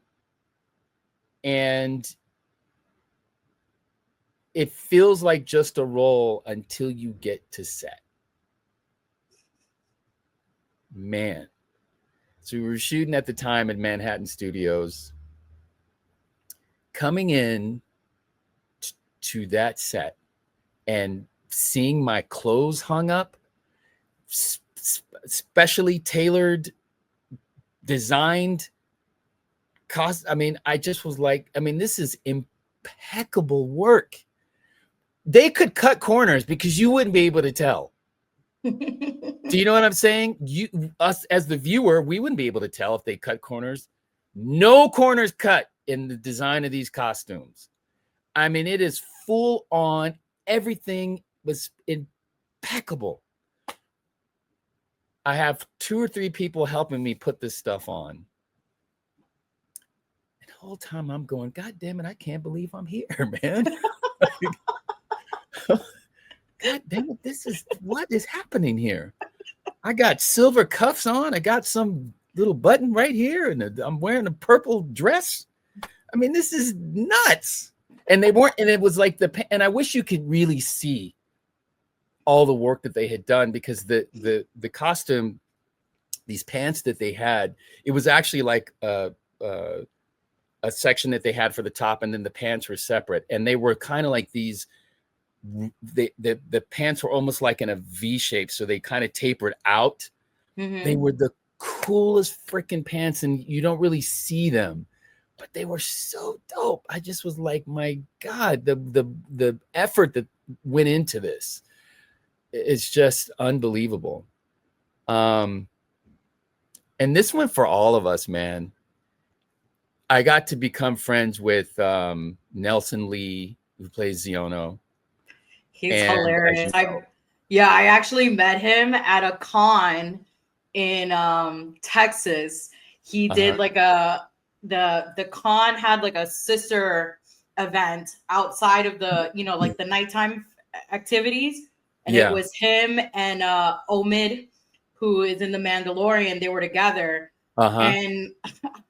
[SPEAKER 2] it feels like just a role until you get to set. Man. So we were shooting at the time at Manhattan Studios. Coming in to that set and seeing my clothes hung up, specially tailored, designed, I mean, I just was like, I mean, this is impeccable work. They could cut corners because you wouldn't be able to tell. Do you know what I'm saying? Us as the viewer, we wouldn't be able to tell if they cut corners. No corners cut in the design of these costumes. I mean, it is full on. Everything was impeccable. I have 2 or 3 people helping me put this stuff on. And the whole time I'm going, God damn it, I can't believe I'm here, man. God damn it, what is happening here? I got silver cuffs on. I got some little button right here, and I'm wearing a purple dress. I mean, this is nuts. And they weren't, and it was like and I wish you could really see all the work that they had done, because the costume, these pants that they had, it was actually like a section that they had for the top, and then the pants were separate, and they were kind of like these. The pants were almost like in a V shape, so they kind of tapered out. Mm-hmm. They were the coolest freaking pants, and you don't really see them, but they were so dope. I just was like, my God, the effort that went into this, it's just unbelievable. And this one for all of us, man. I got to become friends with Nelson Lee, who plays Ziono.
[SPEAKER 1] He's hilarious. I actually met him at a con in Texas. He did like the con had like a sister event outside of the, you know, like the nighttime activities. And it was him and Omid, who is in The Mandalorian. They were together. And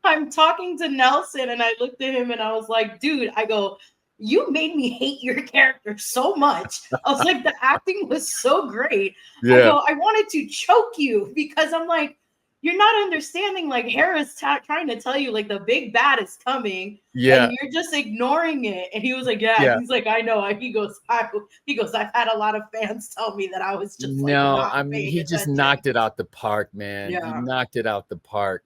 [SPEAKER 1] I'm talking to Nelson, and I looked at him and I was like, dude, I go, you made me hate your character so much. I was like, the acting was so great. Yeah. I go, I wanted to choke you, because I'm like, you're not understanding. Like, Harris trying to tell you, like, the big bad is coming. Yeah. And you're just ignoring it. And he was like, yeah. He's like, I know. He goes, I've had a lot of fans tell me that I was just like,
[SPEAKER 2] no, I mean, he just knocked it out the park, man. Yeah. He knocked it out the park.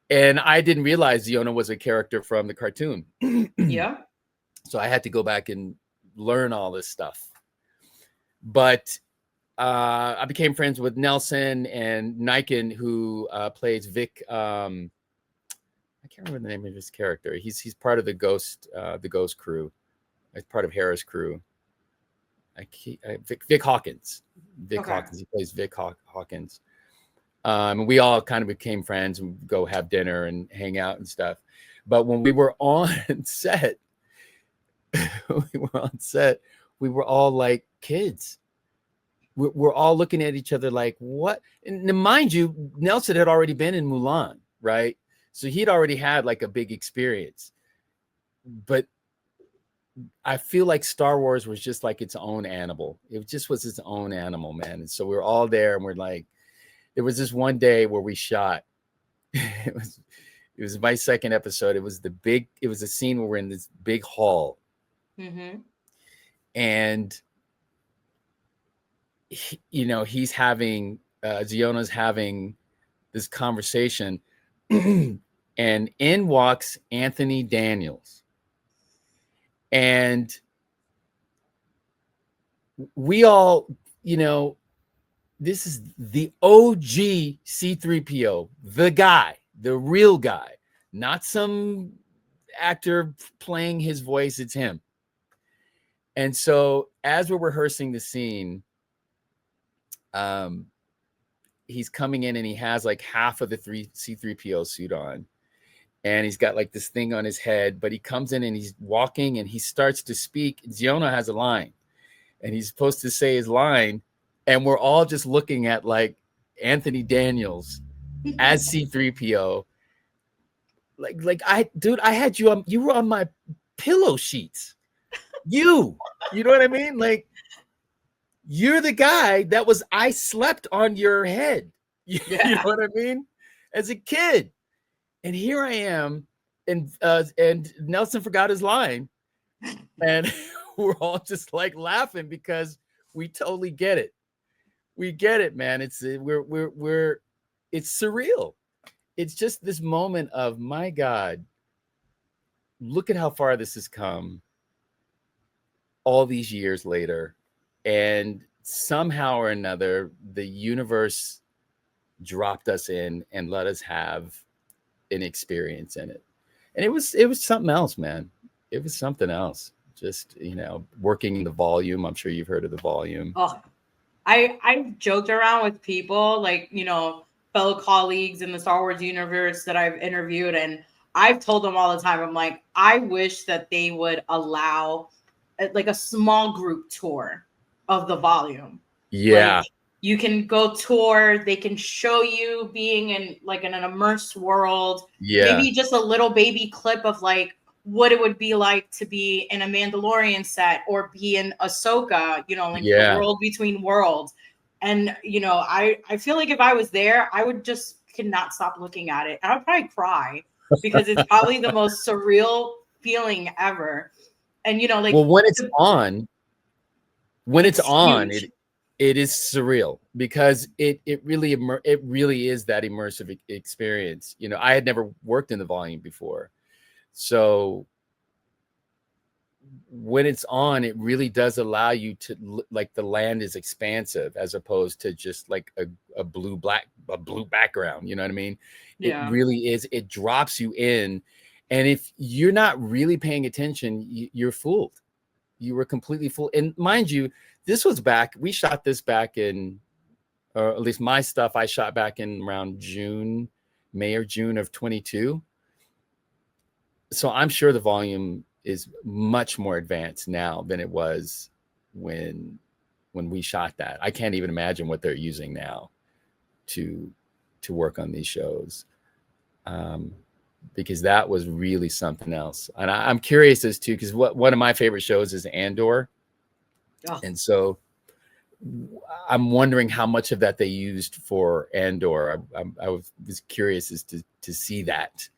[SPEAKER 2] And I didn't realize Ziono was a character from the cartoon.
[SPEAKER 1] Yeah.
[SPEAKER 2] So I had to go back and learn all this stuff. But I became friends with Nelson and Niken, who plays Vic. I can't remember the name of his character. He's part of the Ghost crew. He's part of Harris' crew. Vic Hawkins. Hawkins. He plays Vic Hawkins. We all kind of became friends and go have dinner and hang out and stuff. But when we were on set, we were all like kids. We're all looking at each other like, what? And mind you, Nelson had already been in Mulan, right? So he'd already had like a big experience. But I feel like Star Wars was just like its own animal. It just was its own animal, man. And so we were all there and we're like, there was this one day where we shot. It was my second episode. It was a scene where we're in this big hall. Mm-hmm. And he's having Ziona's having this conversation and in walks Anthony Daniels. And we all, this is the OG C-3PO, the guy, the real guy, not some actor playing his voice. It's him. And so as we're rehearsing the scene, he's coming in and he has like half of the C-3PO suit on. And he's got like this thing on his head, but he comes in and he's walking and he starts to speak. Ziona has a line and he's supposed to say his line. And we're all just looking at like Anthony Daniels as C-3PO. Like I had you were on my pillow sheets. You know what I mean? Like, you're the guy that I slept on your head. You know what I mean? As a kid. And here I am, and Nelson forgot his line. And we're all just like laughing because we totally get it. We get it, man. It's surreal. It's just this moment of, my God, look at how far this has come all these years later. And somehow or another, the universe dropped us in and let us have an experience in it. And it was something else, man. It was something else. Just, working in the volume. I'm sure you've heard of the volume.
[SPEAKER 1] Oh, I've joked around with people, like, fellow colleagues in the Star Wars universe that I've interviewed. And I've told them all the time, I'm like, I wish that they would allow like a small group tour of the volume.
[SPEAKER 2] Yeah.
[SPEAKER 1] Like, you can go tour. They can show you being in like in an immersed world. Yeah. Maybe just a little baby clip of like what it would be like to be in a Mandalorian set or be in AHSOKA, the world between worlds. And, I feel like if I was there, I would just could not stop looking at it. I would probably cry because it's probably the most surreal feeling ever. And, like,
[SPEAKER 2] well, when it's on, it is surreal because it really is that immersive experience. I had never worked in the volume before. So when it's on, it really does allow you to, like, the land is expansive as opposed to just like a blue background. You know what I mean? Yeah. It really is. It drops you in. And if you're not really paying attention, you're fooled. You were completely fooled. And mind you, we shot this back in, or at least my stuff, I shot back in around May or June of 22. So I'm sure the volume is much more advanced now than it was when we shot that. I can't even imagine what they're using now to work on these shows. Because that was really something else. And I'm curious as to, because one of my favorite shows is Andor. Oh. And so I'm wondering how much of that they used for Andor. I was curious as to see that.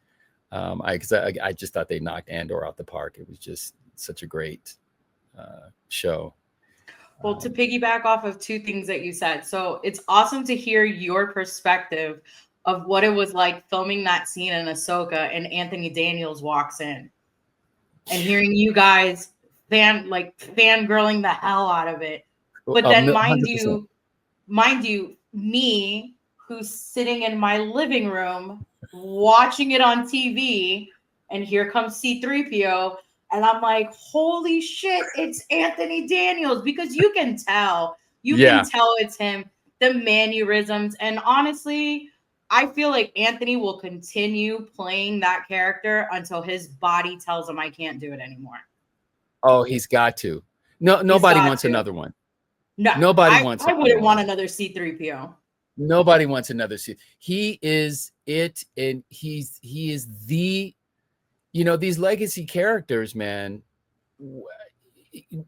[SPEAKER 2] Because I just thought they knocked Andor out the park. It was just such a great show.
[SPEAKER 1] Well, to piggyback off of two things that you said. So it's awesome to hear your perspective of what it was like filming that scene in AHSOKA and Anthony Daniels walks in and hearing you guys fangirling the hell out of it. But then mind you, me, who's sitting in my living room watching it on TV, and here comes C-3PO, and I'm like, holy shit, it's Anthony Daniels, because you can tell it's him, the mannerisms. And honestly, I feel like Anthony will continue playing that character until his body tells him I can't do it anymore.
[SPEAKER 2] Oh, he's got to. No, nobody wants another one.
[SPEAKER 1] No,
[SPEAKER 2] nobody wants.
[SPEAKER 1] I wouldn't want another C-3PO.
[SPEAKER 2] Nobody wants another C. He is it, and he is the, you know, these legacy characters, man.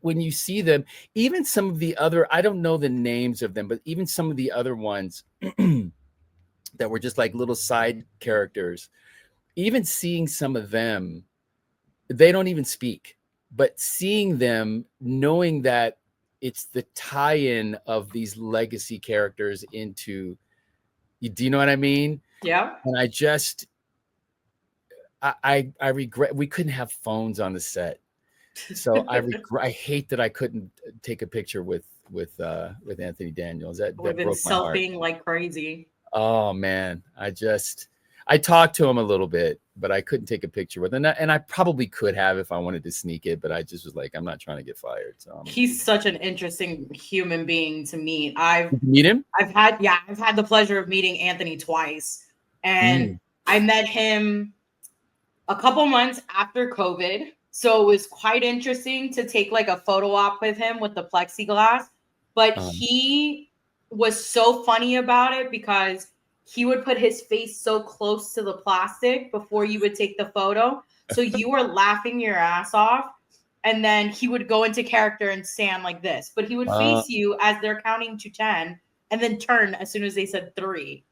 [SPEAKER 2] When you see them, even some of the other, I don't know the names of them, but even some of the other ones that were just like little side characters, even seeing some of them, they don't even speak, but seeing them, knowing that it's the tie-in of these legacy characters into, do you know what I mean?
[SPEAKER 1] Yeah.
[SPEAKER 2] And I just, I regret we couldn't have phones on the set. So I hate that I couldn't take a picture with Anthony Daniels. That broke my heart.
[SPEAKER 1] Selfieing like crazy.
[SPEAKER 2] Oh man, I talked to him a little bit, but I couldn't take a picture with him. And I probably could have if I wanted to sneak it, but I just was like, I'm not trying to get fired. So
[SPEAKER 1] he's such an interesting human being to meet.
[SPEAKER 2] Did you meet him?
[SPEAKER 1] I've had the pleasure of meeting Anthony twice, and I met him a couple months after COVID. So it was quite interesting to take like a photo op with him with the plexiglass, but he was so funny about it because he would put his face so close to the plastic before you would take the photo. So you were laughing your ass off. And then he would go into character and stand like this, but he would face you as they're counting to 10 and then turn as soon as they said 3.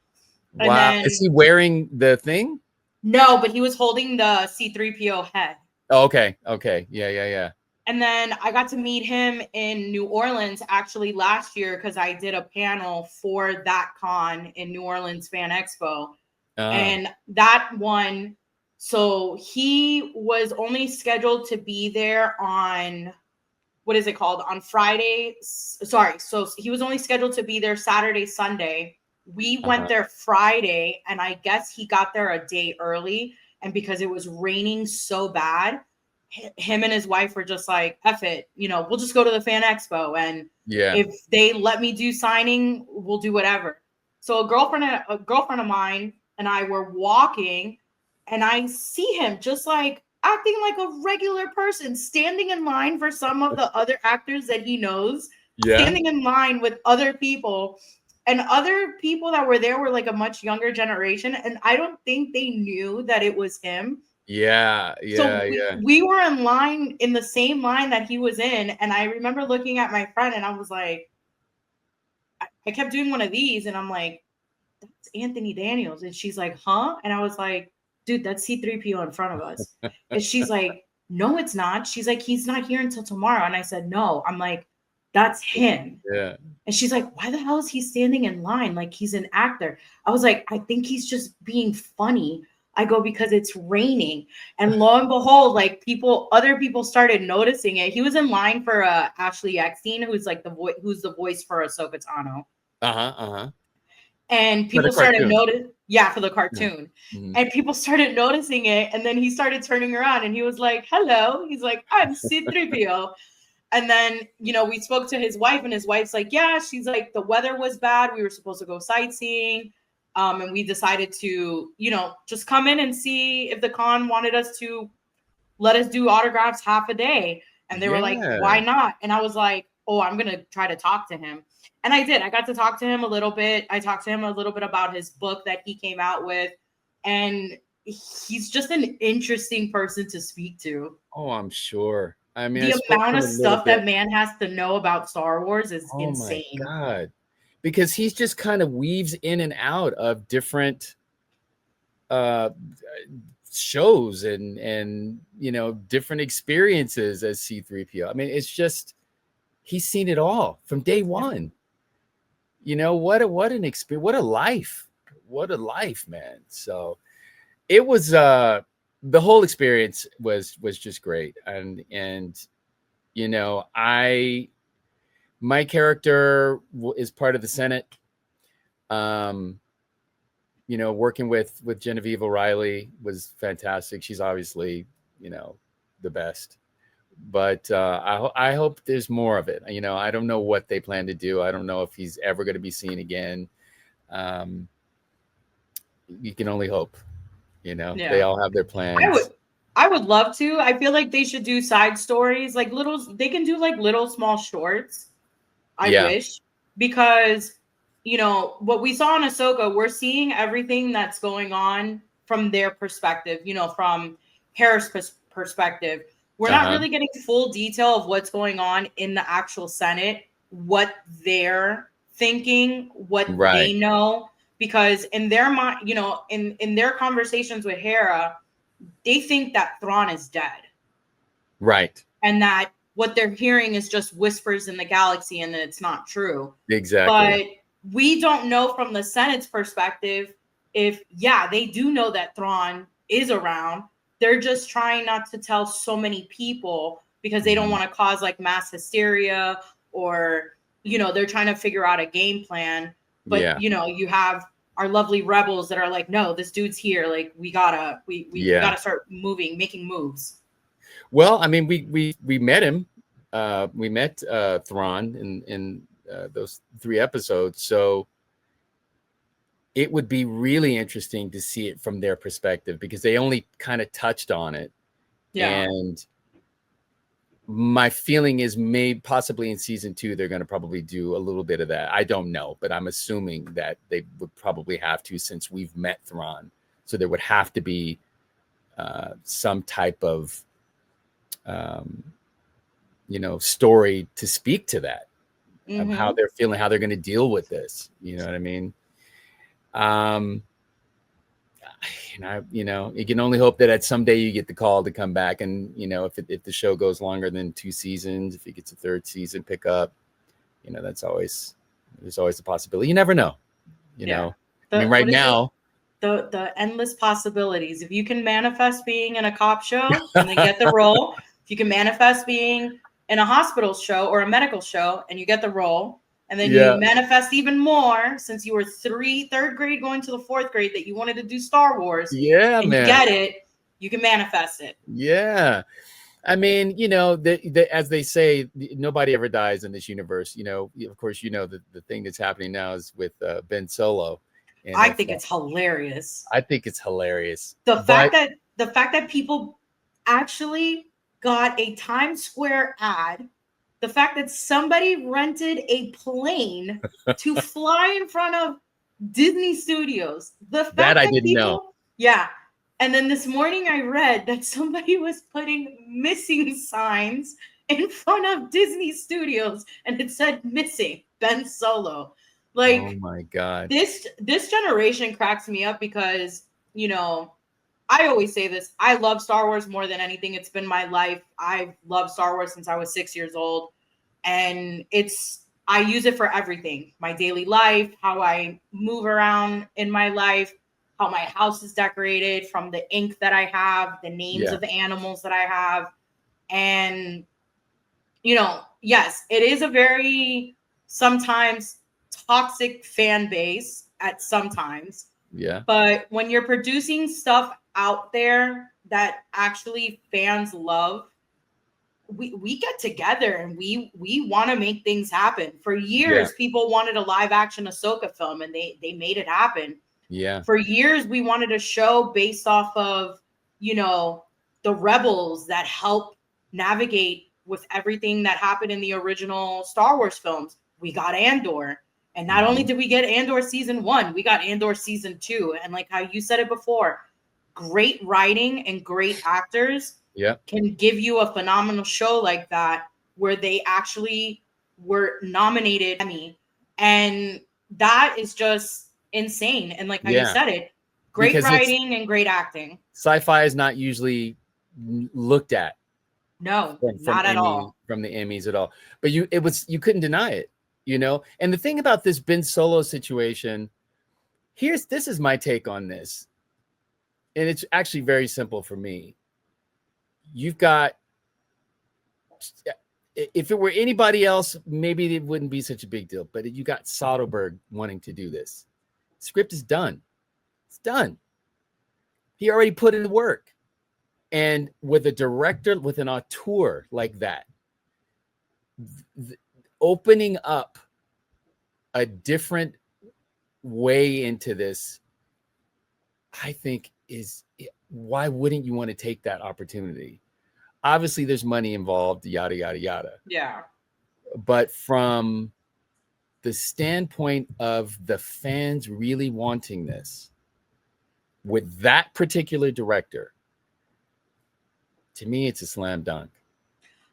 [SPEAKER 1] And
[SPEAKER 2] wow.
[SPEAKER 1] Then,
[SPEAKER 2] is he wearing the thing?
[SPEAKER 1] No, but he was holding the C-3PO head.
[SPEAKER 2] Oh, okay. Okay. Yeah.
[SPEAKER 1] And then I got to meet him in New Orleans actually last year because I did a panel for that con in New Orleans Fan Expo. And that one, so he was only scheduled to be there on, what is it called? On Friday. Sorry. So he was only scheduled to be there Saturday, Sunday. We went there Friday, and I guess he got there a day early. And because it was raining so bad, him and his wife were just like, F it, you know, we'll just go to the Fan Expo. And if they let me do signing, we'll do whatever. So a girlfriend of mine and I were walking, and I see him just like acting like a regular person, standing in line for some of the other actors that he knows, standing in line with other people. And other people that were there were like a much younger generation. And I don't think they knew that it was him.
[SPEAKER 2] Yeah.
[SPEAKER 1] We were in line, in the same line that he was in. And I remember looking at my friend and I was like, I kept doing one of these and I'm like, that's Anthony Daniels. And she's like, huh? And I was like, dude, that's C-3PO in front of us. And she's like, no, it's not. She's like, he's not here until tomorrow. And I said, no. I'm like, that's him.
[SPEAKER 2] Yeah.
[SPEAKER 1] And she's like, why the hell is he standing in line? Like he's an actor. I was like, I think he's just being funny. I go, because it's raining. And lo and behold, like other people started noticing it. He was in line for Ashley Eckstein, who's like who's the voice for Ahsoka Tano. And people started noticing, for the cartoon. Mm-hmm. And people started noticing it. And then he started turning around and he was like, hello. He's like, I'm C-3PO. And then, you know, we spoke to his wife and his wife's like, yeah, she's like, the weather was bad. We were supposed to go sightseeing. And we decided to, you know, just come in and see if the con wanted us to let us do autographs half a day. And they were like, why not? And I was like, oh, I'm going to try to talk to him. And I did. I got to talk to him a little bit. I talked to him a little bit about his book that he came out with. And he's just an interesting person to speak to.
[SPEAKER 2] Oh, I'm sure. I mean,
[SPEAKER 1] the amount of stuff that man has to know about Star Wars is insane.
[SPEAKER 2] My God. Because he's just kind of weaves in and out of different shows and you know, different experiences as C-3PO. I mean, it's just, he's seen it all from day one. You know, what an experience, what a life, man. So it was the whole experience was just great. And You know, my character is part of the Senate. You know, working with Genevieve O'Reilly was fantastic. She's obviously, you know, the best. But I hope there's more of it. You know, I don't know what they plan to do. I don't know if he's ever going to be seen again. You can only hope. You know, they all have their plans.
[SPEAKER 1] I would love to. I feel like they should do side stories, like they can do like little small shorts. I wish, because, you know, what we saw in AHSOKA, we're seeing everything that's going on from their perspective, you know, from Harris' perspective. We're not really getting full detail of what's going on in the actual Senate, what they're thinking, what they know, because in their mind, you know, in their conversations with Hera, they think that Thrawn is dead.
[SPEAKER 2] Right.
[SPEAKER 1] And that what they're hearing is just whispers in the galaxy and that it's not true.
[SPEAKER 2] Exactly.
[SPEAKER 1] But we don't know from the Senate's perspective if, they do know that Thrawn is around. They're just trying not to tell so many people because they don't want to cause like mass hysteria, or, you know, they're trying to figure out a game plan. But, you know, you have our lovely rebels that are like, no, this dude's here. Like, we gotta start making moves.
[SPEAKER 2] Well, I mean, we met him. We met Thrawn in those 3 episodes. So it would be really interesting to see it from their perspective, because they only kind of touched on it. Yeah. And my feeling is possibly in season 2, they're going to probably do a little bit of that. I don't know, but I'm assuming that they would probably have to, since we've met Thrawn. So there would have to be some type of you know, story to speak to that, of how they're feeling, how they're going to deal with this. You know what I mean? You know, you can only hope that at some day you get the call to come back. And, you know, if the show goes longer than 2 seasons, if it gets a 3rd season pick up, you know, there's always a possibility. You never know, you know. I mean, right now,
[SPEAKER 1] the endless possibilities. If you can manifest being in a cop show and then get the role, if you can manifest being in a hospital show or a medical show and you get the role, and then you manifest even more since you were 3rd grade going to the 4th grade that you wanted to do Star Wars. And you get it, you can manifest it.
[SPEAKER 2] Yeah. I mean, you know, as they say, nobody ever dies in this universe. You know, of course, you know, the thing that's happening now is with Ben Solo.
[SPEAKER 1] And I think it's hilarious.
[SPEAKER 2] I think it's hilarious.
[SPEAKER 1] The fact that people actually got a Times Square ad, the fact that somebody rented a plane to fly in front of Disney Studios, the fact that
[SPEAKER 2] I didn't know.
[SPEAKER 1] Yeah. And then this morning I read that somebody was putting missing signs in front of Disney Studios and it said missing Ben Solo. Like,
[SPEAKER 2] oh my God.
[SPEAKER 1] This generation cracks me up because, you know, I always say this. I love Star Wars more than anything. It's been my life. I've loved Star Wars since I was 6 years old. And I use it for everything. My daily life, how I move around in my life, how my house is decorated, from the ink that I have, the names of the animals that I have. And, you know, yes, it is a very sometimes toxic fan base at sometimes.
[SPEAKER 2] Yeah.
[SPEAKER 1] But when you're producing stuff out there that actually fans love, we get together and we want to make things happen. For years, people wanted a live action AHSOKA film and they made it happen.
[SPEAKER 2] Yeah.
[SPEAKER 1] For years, we wanted a show based off of, you know, the rebels that help navigate with everything that happened in the original Star Wars films. We got Andor. And not only did we get Andor season 1, we got Andor season 2. And like how you said it before, great writing and great actors can give you a phenomenal show like that, where they actually were nominated Emmy. And that is just insane. And like how you said it, great writing and great acting.
[SPEAKER 2] Sci-fi is not usually looked at.
[SPEAKER 1] No, not at all.
[SPEAKER 2] From the Emmys at all. But you couldn't deny it. You know, and the thing about this Ben Solo situation, this is my take on this. And it's actually very simple for me. You've got, if it were anybody else, maybe it wouldn't be such a big deal. But you got Soderbergh wanting to do this. The script is done. It's done. He already put in the work. And with a director, with an auteur like that, opening up a different way into this, I think why wouldn't you want to take that opportunity? Obviously, there's money involved, yada, yada, yada.
[SPEAKER 1] Yeah.
[SPEAKER 2] But from the standpoint of the fans really wanting this, with that particular director, to me, it's a slam dunk.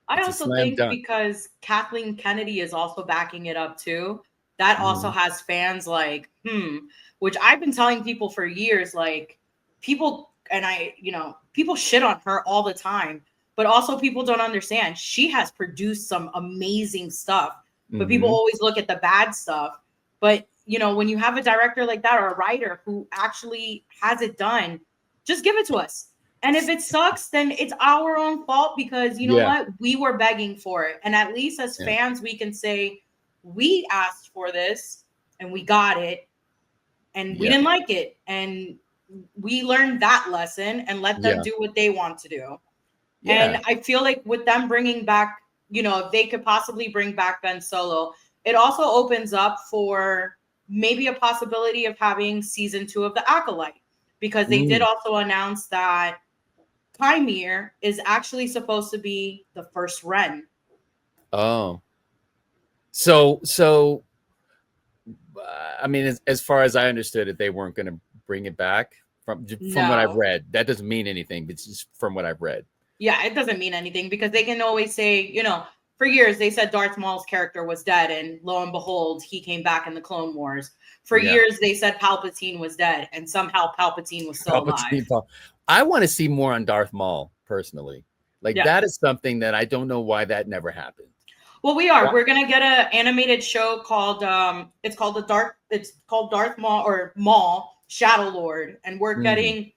[SPEAKER 1] I also think because Kathleen Kennedy is also backing it up too, that also has fans like, which I've been telling people for years, like people, and people shit on her all the time, but also people don't understand. She has produced some amazing stuff, but people always look at the bad stuff. But, when you have a director like that or a writer who actually has it done, just give it to us. And if it sucks, then it's our own fault because you know what? We were begging for it. And at least as fans, we can say, we asked for this and we got it and we didn't like it. And we learned that lesson and let them do what they want to do. And I feel like with them bringing back, if they could possibly bring back Ben Solo, it also opens up for maybe a possibility of having season 2 of The Acolyte, because they did also announce that Kymir is actually supposed to be the first Ren.
[SPEAKER 2] Oh. So I mean, as far as I understood it, they weren't going to bring it back from what I've read. That doesn't mean anything, but it's just from what I've read.
[SPEAKER 1] Yeah, it doesn't mean anything because they can always say, for years they said Darth Maul's character was dead, and lo and behold, he came back in the Clone Wars. For years they said Palpatine was dead, and somehow Palpatine was still alive.
[SPEAKER 2] I want to see more on Darth Maul personally. Like that is something that I don't know why that never happened.
[SPEAKER 1] Well, we are. We're gonna get an animated show called it's called Darth Maul or Maul Shadow Lord, and we're getting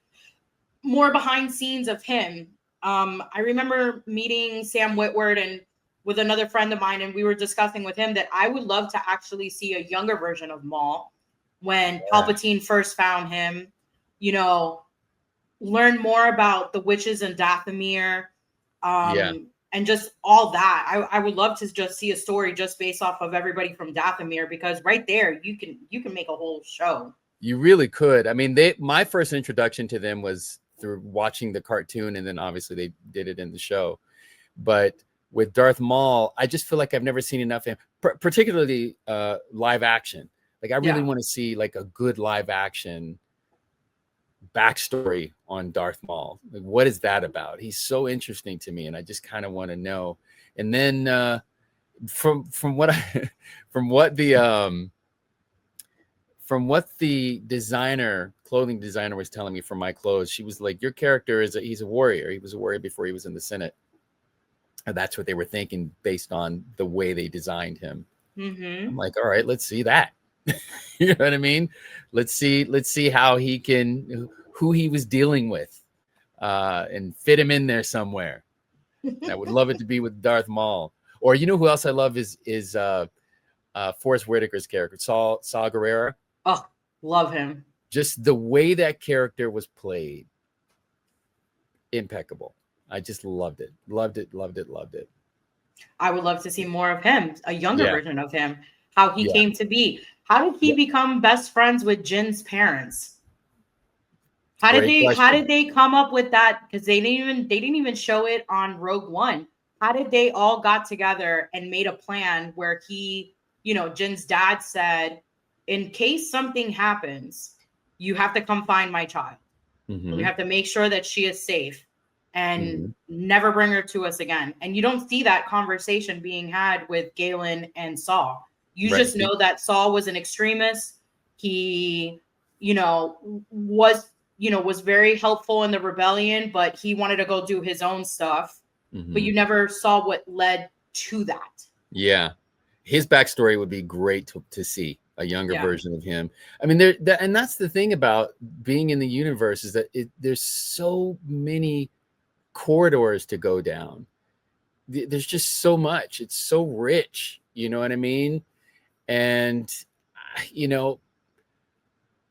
[SPEAKER 1] more behind scenes of him. I remember meeting Sam Witwer and with another friend of mine, and we were discussing with him that I would love to actually see a younger version of Maul when Palpatine first found him. Learn more about the witches in Dathomir. And just all that. I would love to just see a story just based off of everybody from Dathomir, because right there you can make a whole show.
[SPEAKER 2] You really could. I mean, my first introduction to them was through watching the cartoon, and then obviously they did it in the show. But with Darth Maul, I just feel like I've never seen enough of him, particularly live action. Like I really want to see like a good live action backstory on Darth Maul. Like, what is that about? He's so interesting to me, and I just kind of want to know. And then from what the clothing designer was telling me for my clothes, she was like, your character he's a warrior. He was a warrior before he was in the Senate. And that's what they were thinking based on the way they designed him. I'm like, all right, let's see that. You know what I mean? Let's see how who he was dealing with, and fit him in there somewhere. I would love it to be with Darth Maul. Or who else I love is Forrest Whitaker's character, Saw Gerrera.
[SPEAKER 1] Oh, love him.
[SPEAKER 2] Just the way that character was played, impeccable. I just loved it. Loved it.
[SPEAKER 1] I would love to see more of him, a younger version of him, how he came to be. How did he become best friends with Jin's parents? How did they come up with that? Because they didn't even show it on Rogue One. How did they all got together and made a plan where Jin's dad said, in case something happens, you have to come find my child. You have to make sure that she is safe and never bring her to us again. And you don't see that conversation being had with Galen and Saw. You just know that Saw was an extremist. He, was very helpful in the rebellion, but he wanted to go do his own stuff. But you never saw what led to that. Yeah.
[SPEAKER 2] His backstory would be great to see, a younger version of him. I mean, and that's the thing about being in the universe, is that there's so many corridors to go down. there's just so much. It's so rich, you know what I mean? And you know,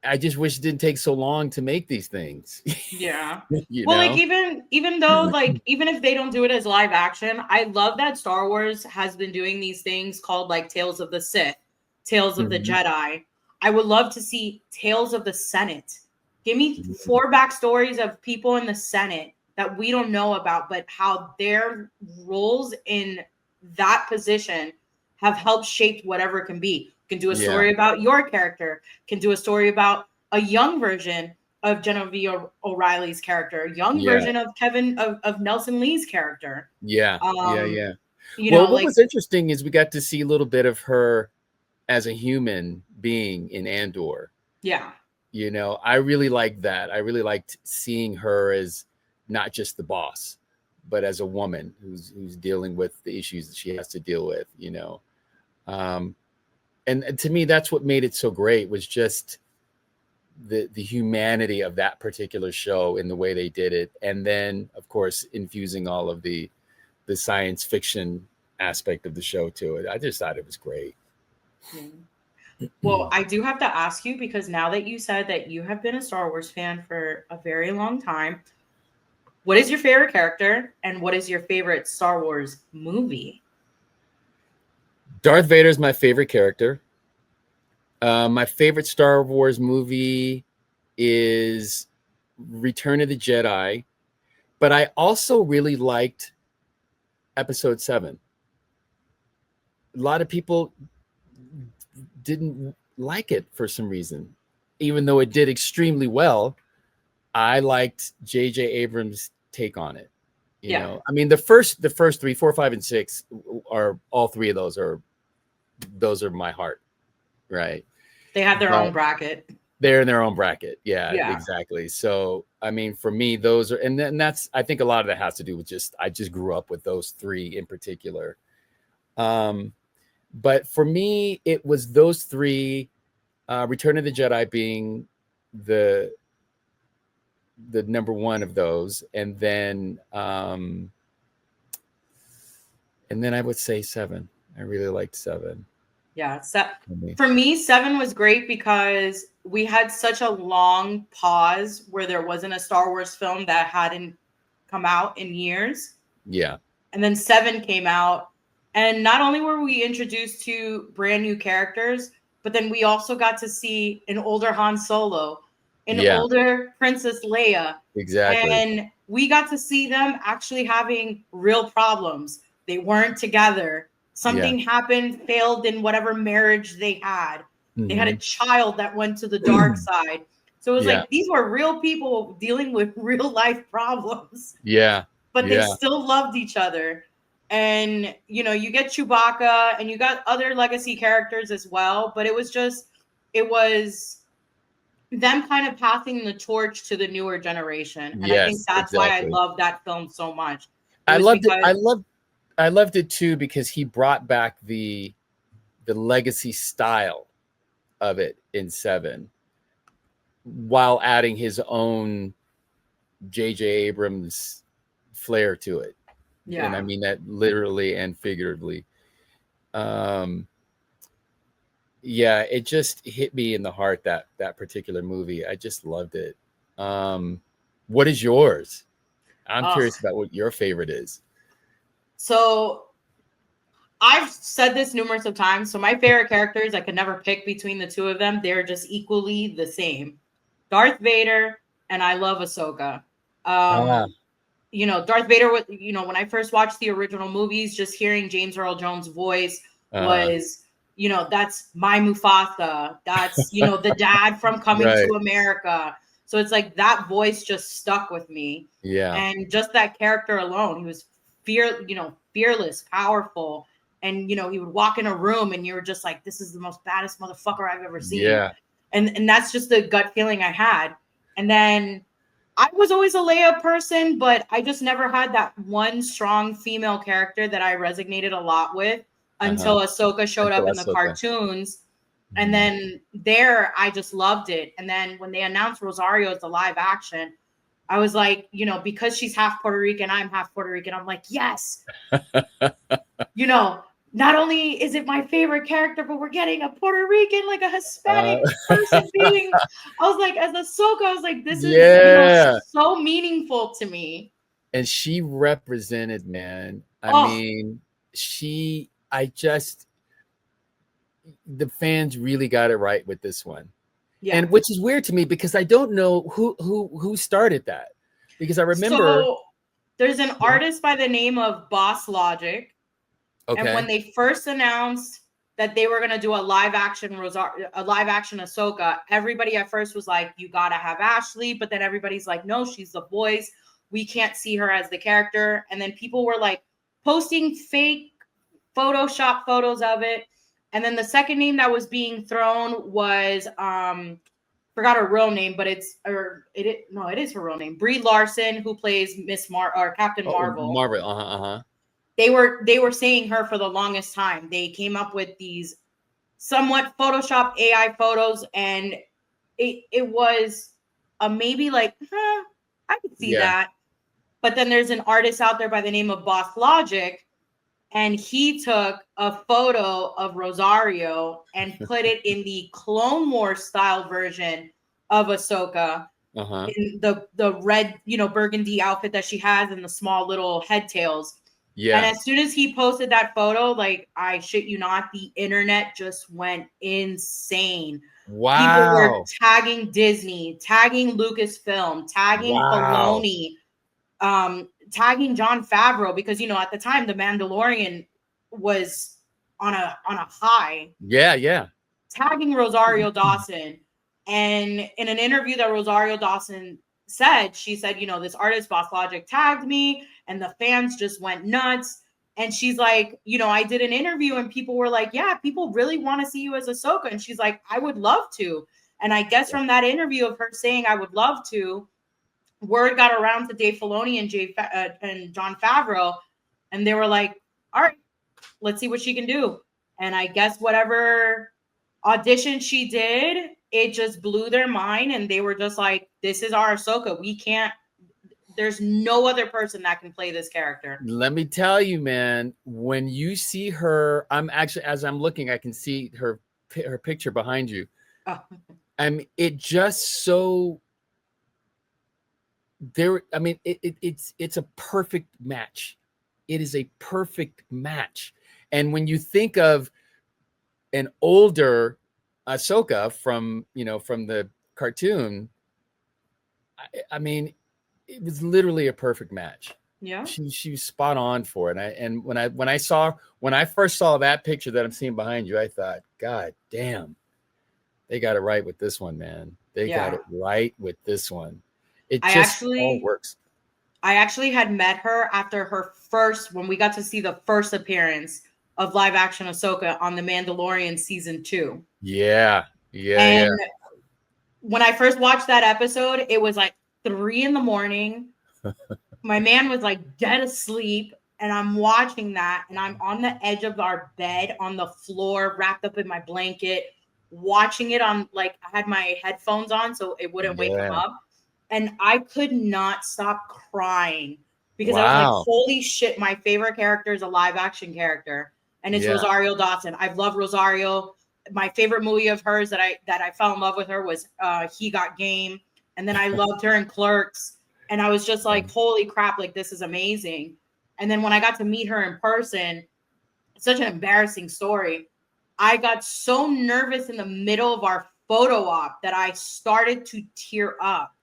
[SPEAKER 2] I just wish it didn't take so long to make these things.
[SPEAKER 1] Yeah.
[SPEAKER 2] You
[SPEAKER 1] Well,
[SPEAKER 2] know?
[SPEAKER 1] like even though like even if they don't do it as live action, I love that Star Wars has been doing these things called like Tales of the Sith, Tales of the Jedi. I would love to see Tales of the Senate. Give me 4 backstories of people in the Senate that we don't know about, but how their roles in that position have helped shape whatever it can be. Can do a story about your character, can do a story about a young version of Genevieve O'Reilly's character, a young version of of Nelson Lee's character.
[SPEAKER 2] Yeah.
[SPEAKER 1] You
[SPEAKER 2] Well,
[SPEAKER 1] know,
[SPEAKER 2] what
[SPEAKER 1] like,
[SPEAKER 2] was interesting is we got to see a little bit of her as a human being in Andor.
[SPEAKER 1] Yeah.
[SPEAKER 2] You know, I really liked that. I really liked seeing her as not just the boss, but as a woman who's dealing with the issues that she has to deal with, you know. And to me, that's what made it so great, was just the humanity of that particular show in the way they did it. And then, of course, infusing all of the science fiction aspect of the show to it. I just thought it was great.
[SPEAKER 1] Well, I do have to ask you, because now that you said that you have been a Star Wars fan for a very long time, what is your favorite character and what is your favorite Star Wars movie?
[SPEAKER 2] Darth Vader is my favorite character. My favorite Star Wars movie is Return of the Jedi, but I also really liked Episode 7. A lot of people didn't like it for some reason, even though it did extremely well. I liked J.J. Abrams' take on it. You know, I mean, the first 3, 4, 5, and 6 are all 3 of those are my heart, right?
[SPEAKER 1] They have their own bracket.
[SPEAKER 2] They're in their own bracket. Yeah, exactly. So, I mean, for me, those are, and that's, I think a lot of that has to do with I just grew up with those 3 in particular. But for me, it was those 3, Return of the Jedi being the number 1 of those. And then I would say 7. I really liked 7.
[SPEAKER 1] Yeah. For me, 7 was great because we had such a long pause where there wasn't a Star Wars film that hadn't come out in years.
[SPEAKER 2] Yeah.
[SPEAKER 1] And then 7 came out. And not only were we introduced to brand new characters, but then we also got to see an older Han Solo, an older Princess Leia.
[SPEAKER 2] Exactly.
[SPEAKER 1] And we got to see them actually having real problems. They weren't together. Something happened, failed in whatever marriage they had. They had a child that went to the dark side. So it was like, these were real people dealing with real life problems.
[SPEAKER 2] Yeah.
[SPEAKER 1] But they still loved each other. And, you know, you get Chewbacca and you got other legacy characters as well. But it was them kind of passing the torch to the newer generation. And I think that's why I love that film so much.
[SPEAKER 2] I loved it too, because he brought back the legacy style of it in 7 while adding his own J.J. Abrams flair to it. Yeah. And I mean that literally and figuratively. It just hit me in the heart, that particular movie. I just loved it. What is yours? I'm curious about what your favorite is.
[SPEAKER 1] So I've said this numerous of times. So my favorite characters, I could never pick between the 2 of them. They're just equally the same. Darth Vader, and I love AHSOKA. You know, Darth Vader, you know, when I first watched the original movies, just hearing James Earl Jones' voice was, you know, that's my Mufasa. That's, you know, the dad from Coming to America. So it's like that voice just stuck with me.
[SPEAKER 2] Yeah.
[SPEAKER 1] And just that character alone, he was fearless, powerful. And, you know, he would walk in a room and you were just like, this is the most baddest motherfucker I've ever seen.
[SPEAKER 2] Yeah.
[SPEAKER 1] And that's just the gut feeling I had. And then I was always a Leia person, but I just never had that one strong female character that I resonated a lot with until AHSOKA showed up in the cartoons. And then I just loved it. And then when they announced Rosario as the live action, I was like, you know, because she's half Puerto Rican, I'm half Puerto Rican. I'm like, yes, you know, not only is it my favorite character, but we're getting a Puerto Rican, like a Hispanic person being, I was like, as Ahsoka, I was like, this is, you know, so meaningful to me.
[SPEAKER 2] And she represented, man. I mean, the fans really got it right with this one. Yeah. And which is weird to me because I don't know who started that. Because I remember.
[SPEAKER 1] So there's an artist by the name of Boss Logic. Okay. And when they first announced that they were going to do a live action Ahsoka, everybody at first was like, you got to have Ashley. But then everybody's like, no, she's the voice. We can't see her as the character. And then people were like posting fake Photoshop photos of it. And then the second name that was being thrown was, forgot her real name, but it is her real name. Brie Larson, who plays Captain Marvel.
[SPEAKER 2] Marvel,
[SPEAKER 1] They were saying her for the longest time. They came up with these somewhat Photoshop AI photos, and it was a maybe like, I could see that. But then there's an artist out there by the name of Boss Logic, and he took a photo of Rosario and put it in the Clone Wars style version of Ahsoka. In the red, you know, burgundy outfit that she has and the small little head tails. Yeah. And as soon as he posted that photo, like, I shit you not, the internet just went insane. Wow. People were tagging Disney, tagging Lucasfilm, tagging Filoni, tagging Jon Favreau, because, you know, at the time The Mandalorian was on a high.
[SPEAKER 2] Yeah.
[SPEAKER 1] Tagging Rosario Dawson. And in an interview that Rosario Dawson said, she said, you know, this artist Boss Logic tagged me and the fans just went nuts. And she's like, you know, I did an interview and people were like, yeah, people really want to see you as Ahsoka. And she's like, I would love to. And I guess from that interview of her saying I would love to, word got around to Dave Filoni and Jon Favreau, and they were like, all right, let's see what she can do. And I guess whatever audition she did, it just blew their mind, and they were just like, this is our Ahsoka. There's no other person that can play this character.
[SPEAKER 2] Let me tell you, man, when you see her, I'm actually, as I'm looking, I can see her picture behind you. Oh. I mean, it just so there. I mean, it's a perfect match. It is a perfect match. And when you think of an older Ahsoka from the cartoon, I mean, it was literally a perfect match.
[SPEAKER 1] Yeah,
[SPEAKER 2] she was spot on for it. And when I first saw that picture that I'm seeing behind you, I thought, God damn, they got it right with this one, man. They got it right with this one. It just all works.
[SPEAKER 1] I actually had met her after when we got to see the first appearance of live action Ahsoka on The Mandalorian season 2.
[SPEAKER 2] Yeah.
[SPEAKER 1] When I first watched that episode, it was like 3 a.m. My man was like dead asleep, and I'm watching that, and I'm on the edge of our bed on the floor, wrapped up in my blanket, watching it on, like, I had my headphones on so it wouldn't wake him up. And I could not stop crying because I was like, holy shit, my favorite character is a live action character. And it's Rosario Dawson. I've loved Rosario. My favorite movie of hers that I fell in love with her was He Got Game. And then I loved her in Clerks. And I was just like, holy crap, like, this is amazing. And then when I got to meet her in person, it's such an embarrassing story. I got so nervous in the middle of our photo op that I started to tear up.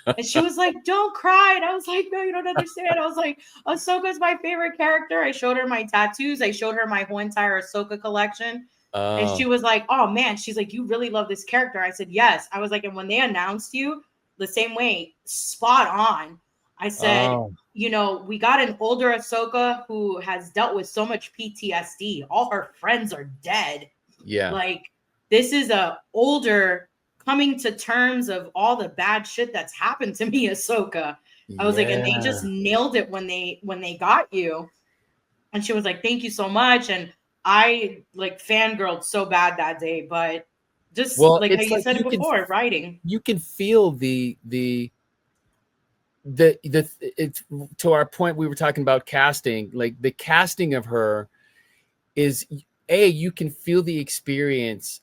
[SPEAKER 1] And she was like, don't cry. And I was like, no, you don't understand. I was like, Ahsoka's my favorite character. I showed her my tattoos. I showed her my whole entire Ahsoka collection. And she was like, oh man, she's like, you really love this character. I said, yes. I was like, and when they announced you the same way, spot on. I said, you know, we got an older Ahsoka who has dealt with so much PTSD. All her friends are dead.
[SPEAKER 2] Yeah.
[SPEAKER 1] Like, this is a older coming to terms of all the bad shit that's happened to me, Ahsoka. I was like, and they just nailed it when they got you. And she was like, thank you so much. And I like fangirled so bad that day, but just like how you said it before, writing.
[SPEAKER 2] You can feel the it's to our point, we were talking about casting, like the casting of her is you can feel the experience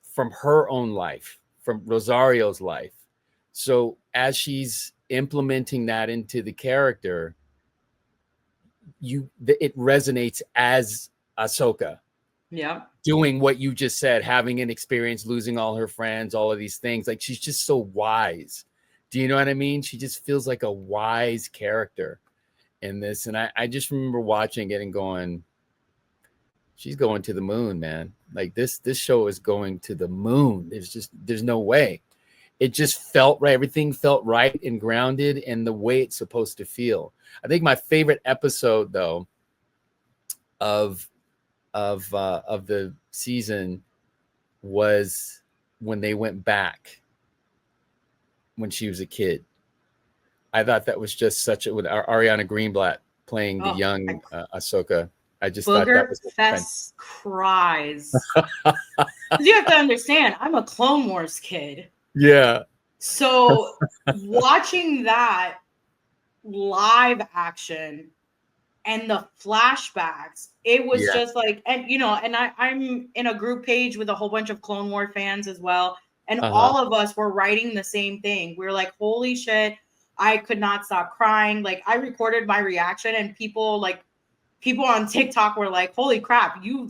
[SPEAKER 2] from her own life, from Rosario's life. So as she's implementing that into the character, it resonates as AHSOKA.
[SPEAKER 1] Yeah.
[SPEAKER 2] Doing what you just said, having an experience, losing all her friends, all of these things. Like, she's just so wise. Do you know what I mean? She just feels like a wise character in this. And I just remember watching it and going, she's going to the moon, man. Like this show is going to the moon. There's no way. It just felt right. Everything felt right and grounded and the way it's supposed to feel. I think my favorite episode though of the season was when they went back when she was a kid. I thought that was just such a, with Ariana Greenblatt playing the young AHSOKA. I just thought that was
[SPEAKER 1] Fest cries. You have to understand, I'm a Clone Wars kid.
[SPEAKER 2] Yeah.
[SPEAKER 1] So watching that live action and the flashbacks, it was just like, and you know, and I'm in a group page with a whole bunch of Clone War fans as well. And all of us were writing the same thing. We were like, holy shit, I could not stop crying. Like, I recorded my reaction and people on TikTok were like, holy crap, you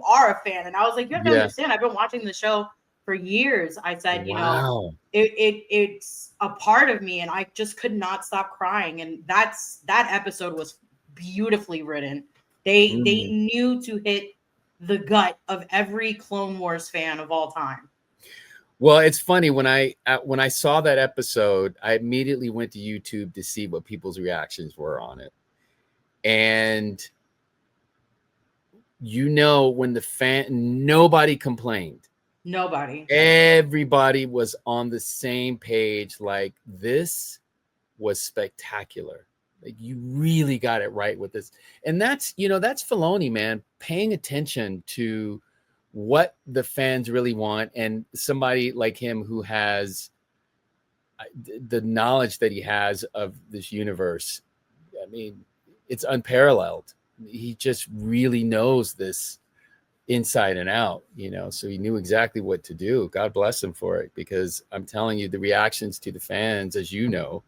[SPEAKER 1] are a fan. And I was like, you have to understand, I've been watching the show for years. I said, you know, it's a part of me and I just could not stop crying. And that episode was beautifully written. They knew to hit the gut of every Clone Wars fan of all time.
[SPEAKER 2] Well, it's funny, when I saw that episode, I immediately went to YouTube to see what people's reactions were on it. And you know, when nobody complained.
[SPEAKER 1] Nobody.
[SPEAKER 2] Everybody was on the same page. Like, this was spectacular. Like, you really got it right with this. And that's Filoni, man, paying attention to what the fans really want. And somebody like him who has the knowledge that he has of this universe. I mean, it's unparalleled. He just really knows this inside and out, you know, so he knew exactly what to do. God bless him for it, because I'm telling you, the reactions to the fans, as you know,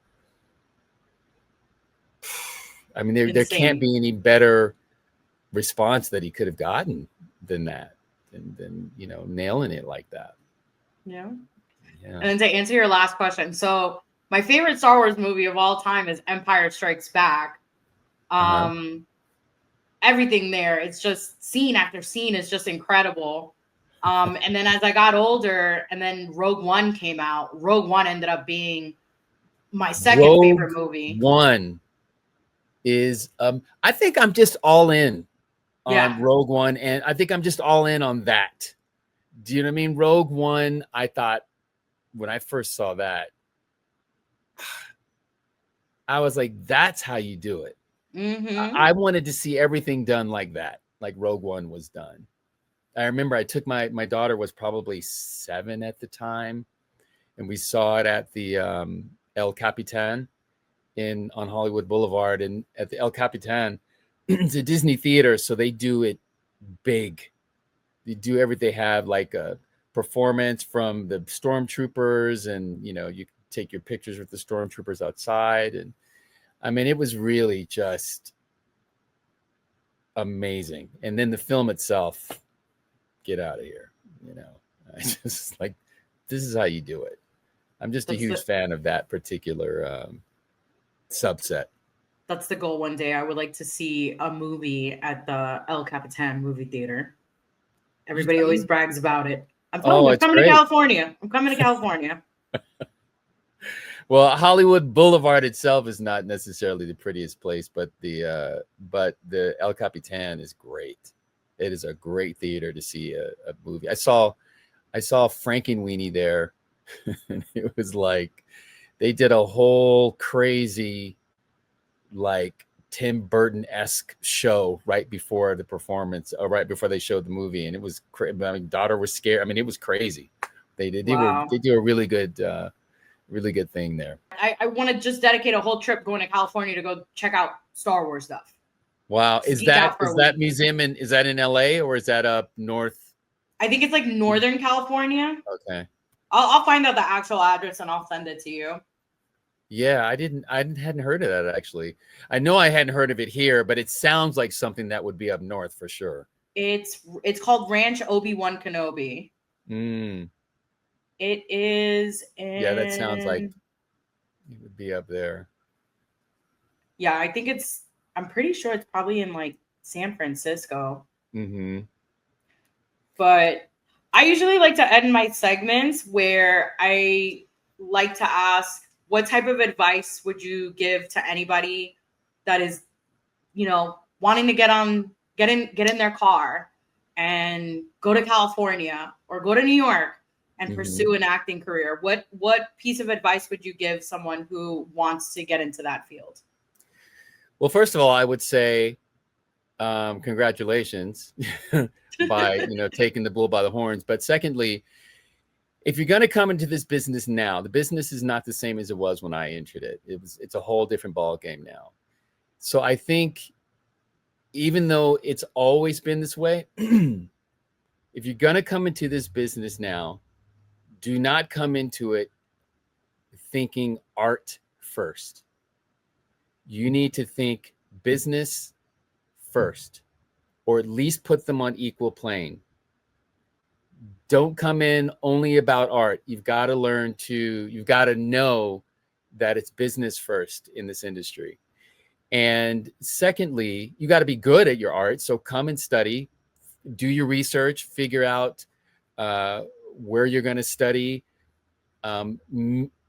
[SPEAKER 2] I mean, there can't be any better response that he could have gotten than that, than you know, nailing it like that.
[SPEAKER 1] Yeah. And then to answer your last question, so my favorite Star Wars movie of all time is Empire Strikes Back. Everything there, it's just scene after scene is just incredible. And then as I got older and then Rogue One came out, Rogue One ended up being my second favorite movie.
[SPEAKER 2] One is I think I'm just all in on Rogue One, and I think I'm just all in on that. Do you know what I mean? Rogue One, I thought when I first saw that, I was like, that's how you do it. I wanted to see everything done like that, like Rogue One was done. I remember I took my daughter was probably 7 at the time, and we saw it at the El Capitan on Hollywood Boulevard. And at the El Capitan, it's a Disney theater, so they do it big. They do everything. They have like a performance from the stormtroopers, and you know, you can take your pictures with the stormtroopers outside. And I mean, it was really just amazing. And then the film itself, get out of here. You know, I just like, this is how you do it. I'm just a huge fan of that particular subset.
[SPEAKER 1] That's the goal one day. I would like to see a movie at the El Capitan movie theater. Everybody always brags about it. I'm coming to California. I'm coming to California.
[SPEAKER 2] Well, Hollywood Boulevard itself is not necessarily the prettiest place, but the El Capitan is great. It is a great theater to see a movie. I saw Frankenweenie there, and it was like they did a whole crazy, like Tim Burton-esque show right before the performance, or right before they showed the movie, and it was I mean, daughter was scared. I mean, it was crazy. They do a really good Really good thing there.
[SPEAKER 1] I want to just dedicate a whole trip going to California to go check out Star Wars stuff.
[SPEAKER 2] Wow. Is that museum is that in LA or is that up north?
[SPEAKER 1] I think it's like Northern California.
[SPEAKER 2] Okay.
[SPEAKER 1] I'll find out the actual address and I'll send it to you.
[SPEAKER 2] Yeah, I hadn't heard of that actually. I know I hadn't heard of it here, but it sounds like something that would be up north for sure.
[SPEAKER 1] It's called Ranch Obi-Wan Kenobi. It is
[SPEAKER 2] yeah, that sounds like it would be up there.
[SPEAKER 1] Yeah, I'm pretty sure it's probably in like San Francisco. But I usually like to end my segments where I like to ask, what type of advice would you give to anybody that is, wanting to get in their car and go to California or go to New York and pursue an acting career? What piece of advice would you give someone who wants to get into that field?
[SPEAKER 2] Well, first of all, I would say congratulations by taking the bull by the horns. But secondly, if you're going to come into this business now, the business is not the same as it was when I entered it. It's a whole different ball game now. So I think even though it's always been this way, if you're going to come into this business now, do not come into it thinking art first. You need to think business first, or at least put them on equal plane. Don't come in only about art. You've got to know that it's business first in this industry. And secondly, you got to be good at your art. So come and study, do your research, figure out where you're going to study,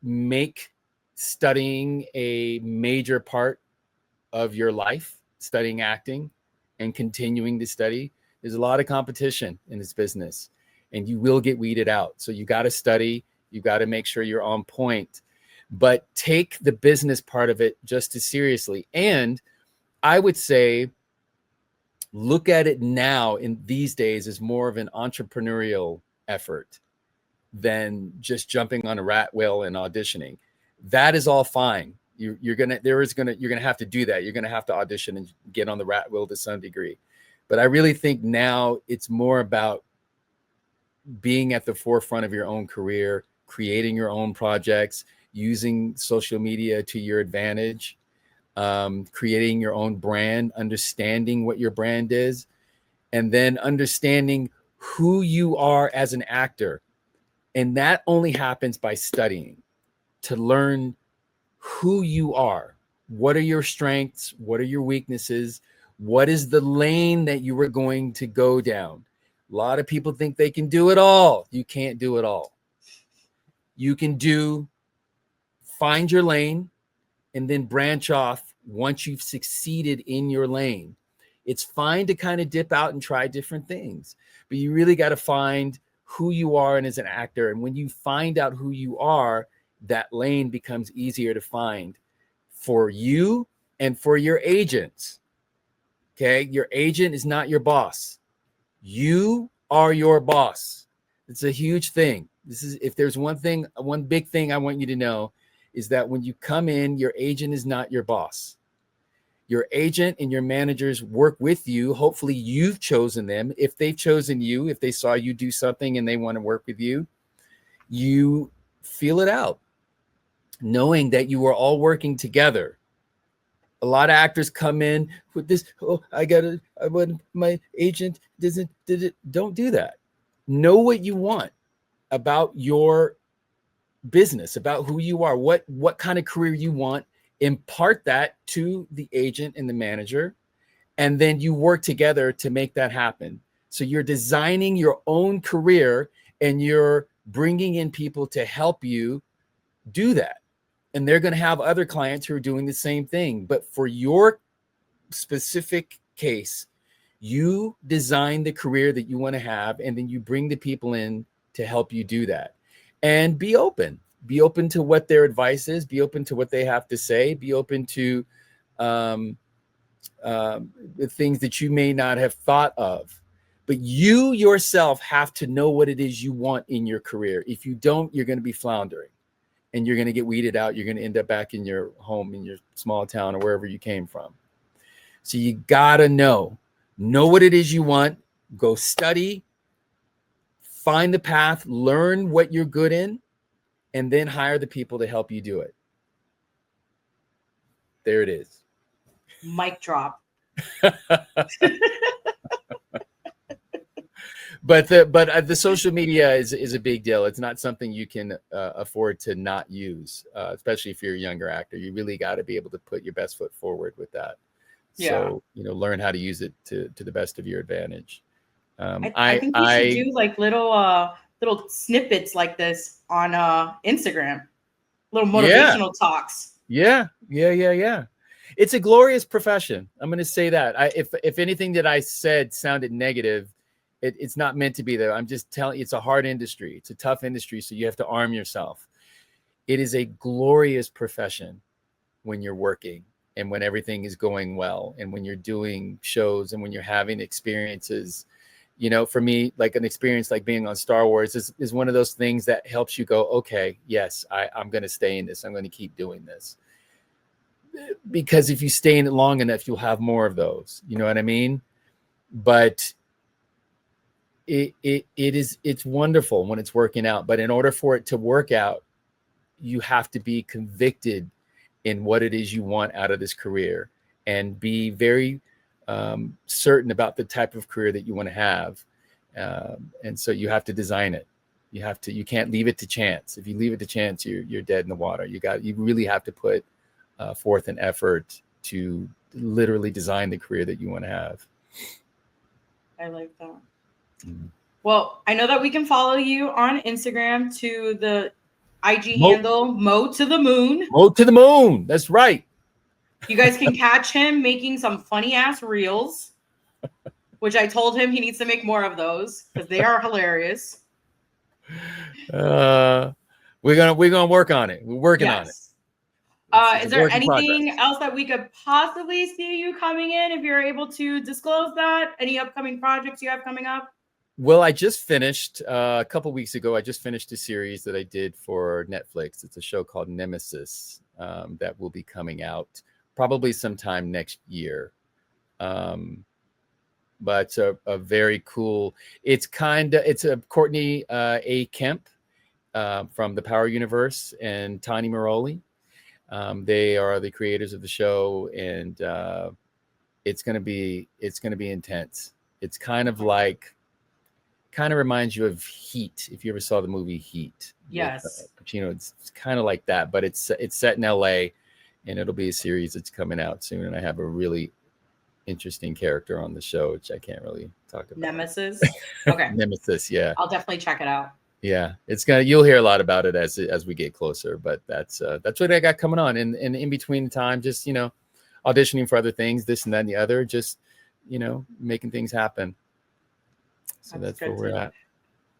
[SPEAKER 2] make studying a major part of your life, studying acting and continuing to study. There's a lot of competition in this business and you will get weeded out. So you got to study, you got to make sure you're on point, but take the business part of it just as seriously. And I would say, look at it now in these days as more of an entrepreneurial effort than just jumping on a rat wheel and auditioning. That is all fine. You're gonna have to do that. You're gonna have to audition and get on the rat wheel to some degree. But I really think now it's more about being at the forefront of your own career, creating your own projects, using social media to your advantage, creating your own brand, understanding what your brand is, and then understanding who you are as an actor. And that only happens by studying, to learn who you are. What are your strengths? What are your weaknesses? What is the lane that you are going to go down? A lot of people think they can do it all. You can't do it all. You can find your lane and then branch off once you've succeeded in your lane. It's fine to kind of dip out and try different things, but you really got to find who you are and as an actor. And when you find out who you are, that lane becomes easier to find for you and for your agents. Okay. Your agent is not your boss. You are your boss. It's a huge thing. If there's one big thing I want you to know is that when you come in, your agent is not your boss. Your agent and your managers work with you. Hopefully you've chosen them. If they've chosen you, if they saw you do something and they want to work with you, you feel it out, knowing that you are all working together. A lot of actors come in with this, my agent did it. Don't do that. Know what you want about your business, about who you are, what kind of career you want. Impart that to the agent and the manager, and then you work together to make that happen. So you're designing your own career and you're bringing in people to help you do that. And they're going to have other clients who are doing the same thing. But for your specific case, you design the career that you want to have, and then you bring the people in to help you do that. And be open. Be open to what their advice is. Be open to what they have to say. Be open to the things that you may not have thought of. But you yourself have to know what it is you want in your career. If you don't, you're going to be floundering. and you're going to get weeded out. You're going to end up back in your home, in your small town, or wherever you came from. So you got to know what it is you want, go study, find the path, learn what you're good in, and then hire the people to help you do it. There it is.
[SPEAKER 1] Mic drop.
[SPEAKER 2] But the social media is a big deal. It's not something you can afford to not use, especially if you're a younger actor. You really got to be able to put your best foot forward with that. Yeah. So, learn how to use it to the best of your advantage.
[SPEAKER 1] I think you should do like little snippets like this on Instagram, little motivational talks.
[SPEAKER 2] Yeah. It's a glorious profession. I'm going to say that. If anything that I said sounded negative, it's not meant to be there. I'm just telling you, it's a hard industry. It's a tough industry. So you have to arm yourself. It is a glorious profession when you're working and when everything is going well and when you're doing shows and when you're having experiences. For me, like an experience like being on Star Wars is one of those things that helps you go, okay, yes, I'm going to stay in this. I'm going to keep doing this. Because if you stay in it long enough, you'll have more of those. You know what I mean? But it's wonderful when it's working out. But in order for it to work out, you have to be convicted in what it is you want out of this career and be very certain about the type of career that you want to have. And so you have to design it. You can't leave it to chance. If you leave it to chance, you're dead in the water. You really have to put forth an effort to literally design the career that you want to have.
[SPEAKER 1] I like that. Well, I know that we can follow you on Instagram to the IG handle moetothemoon.
[SPEAKER 2] moetothemoon. That's right.
[SPEAKER 1] You guys can catch him making some funny ass reels, which I told him he needs to make more of those because they are hilarious.
[SPEAKER 2] We're gonna work on it. We're working on it.
[SPEAKER 1] Is there anything else that we could possibly see you coming in if you're able to disclose that? Any upcoming projects you have coming up?
[SPEAKER 2] Well, I just finished a couple weeks ago. I just finished a series that I did for Netflix. It's a show called Nemesis that will be coming out probably sometime next year. But a very cool. It's a Courtney A. Kemp from the Power Universe and Tani Maroli. They are the creators of the show, and it's gonna be intense. It's kind of reminds you of Heat, if you ever saw the movie Heat.
[SPEAKER 1] Yes.
[SPEAKER 2] With, Pacino. It's kind of like that, but it's set in LA, and it'll be a series that's coming out soon. And I have a really interesting character on the show, which I can't really talk about.
[SPEAKER 1] Nemesis. Okay.
[SPEAKER 2] Nemesis. Yeah.
[SPEAKER 1] I'll definitely check it out.
[SPEAKER 2] Yeah, you'll hear a lot about it as we get closer, but that's what I got coming on. And in between time, just, auditioning for other things, this and that and the other, just, making things happen. So that's where we're at.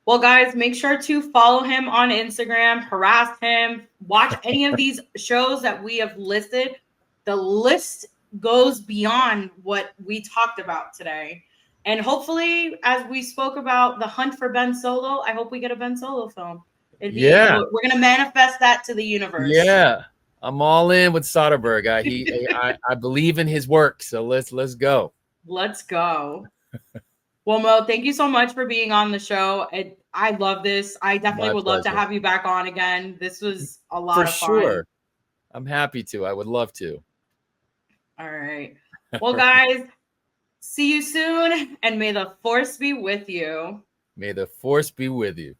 [SPEAKER 1] Well, guys, make sure to follow him on Instagram, harass him, watch any of these shows that we have listed. The list goes beyond what we talked about today. And hopefully, as we spoke about the hunt for Ben Solo, I hope we get a Ben Solo film. We're going to manifest that to the universe.
[SPEAKER 2] Yeah, I'm all in with Soderbergh. I believe in his work. So let's go.
[SPEAKER 1] Let's go. Well, Mo, thank you so much for being on the show. I love this. I definitely would love to have you back on again. This was a lot of fun. For sure.
[SPEAKER 2] I'm happy to. I would love to.
[SPEAKER 1] All right. Well, guys, see you soon, and may the force be with you.
[SPEAKER 2] May the force be with you.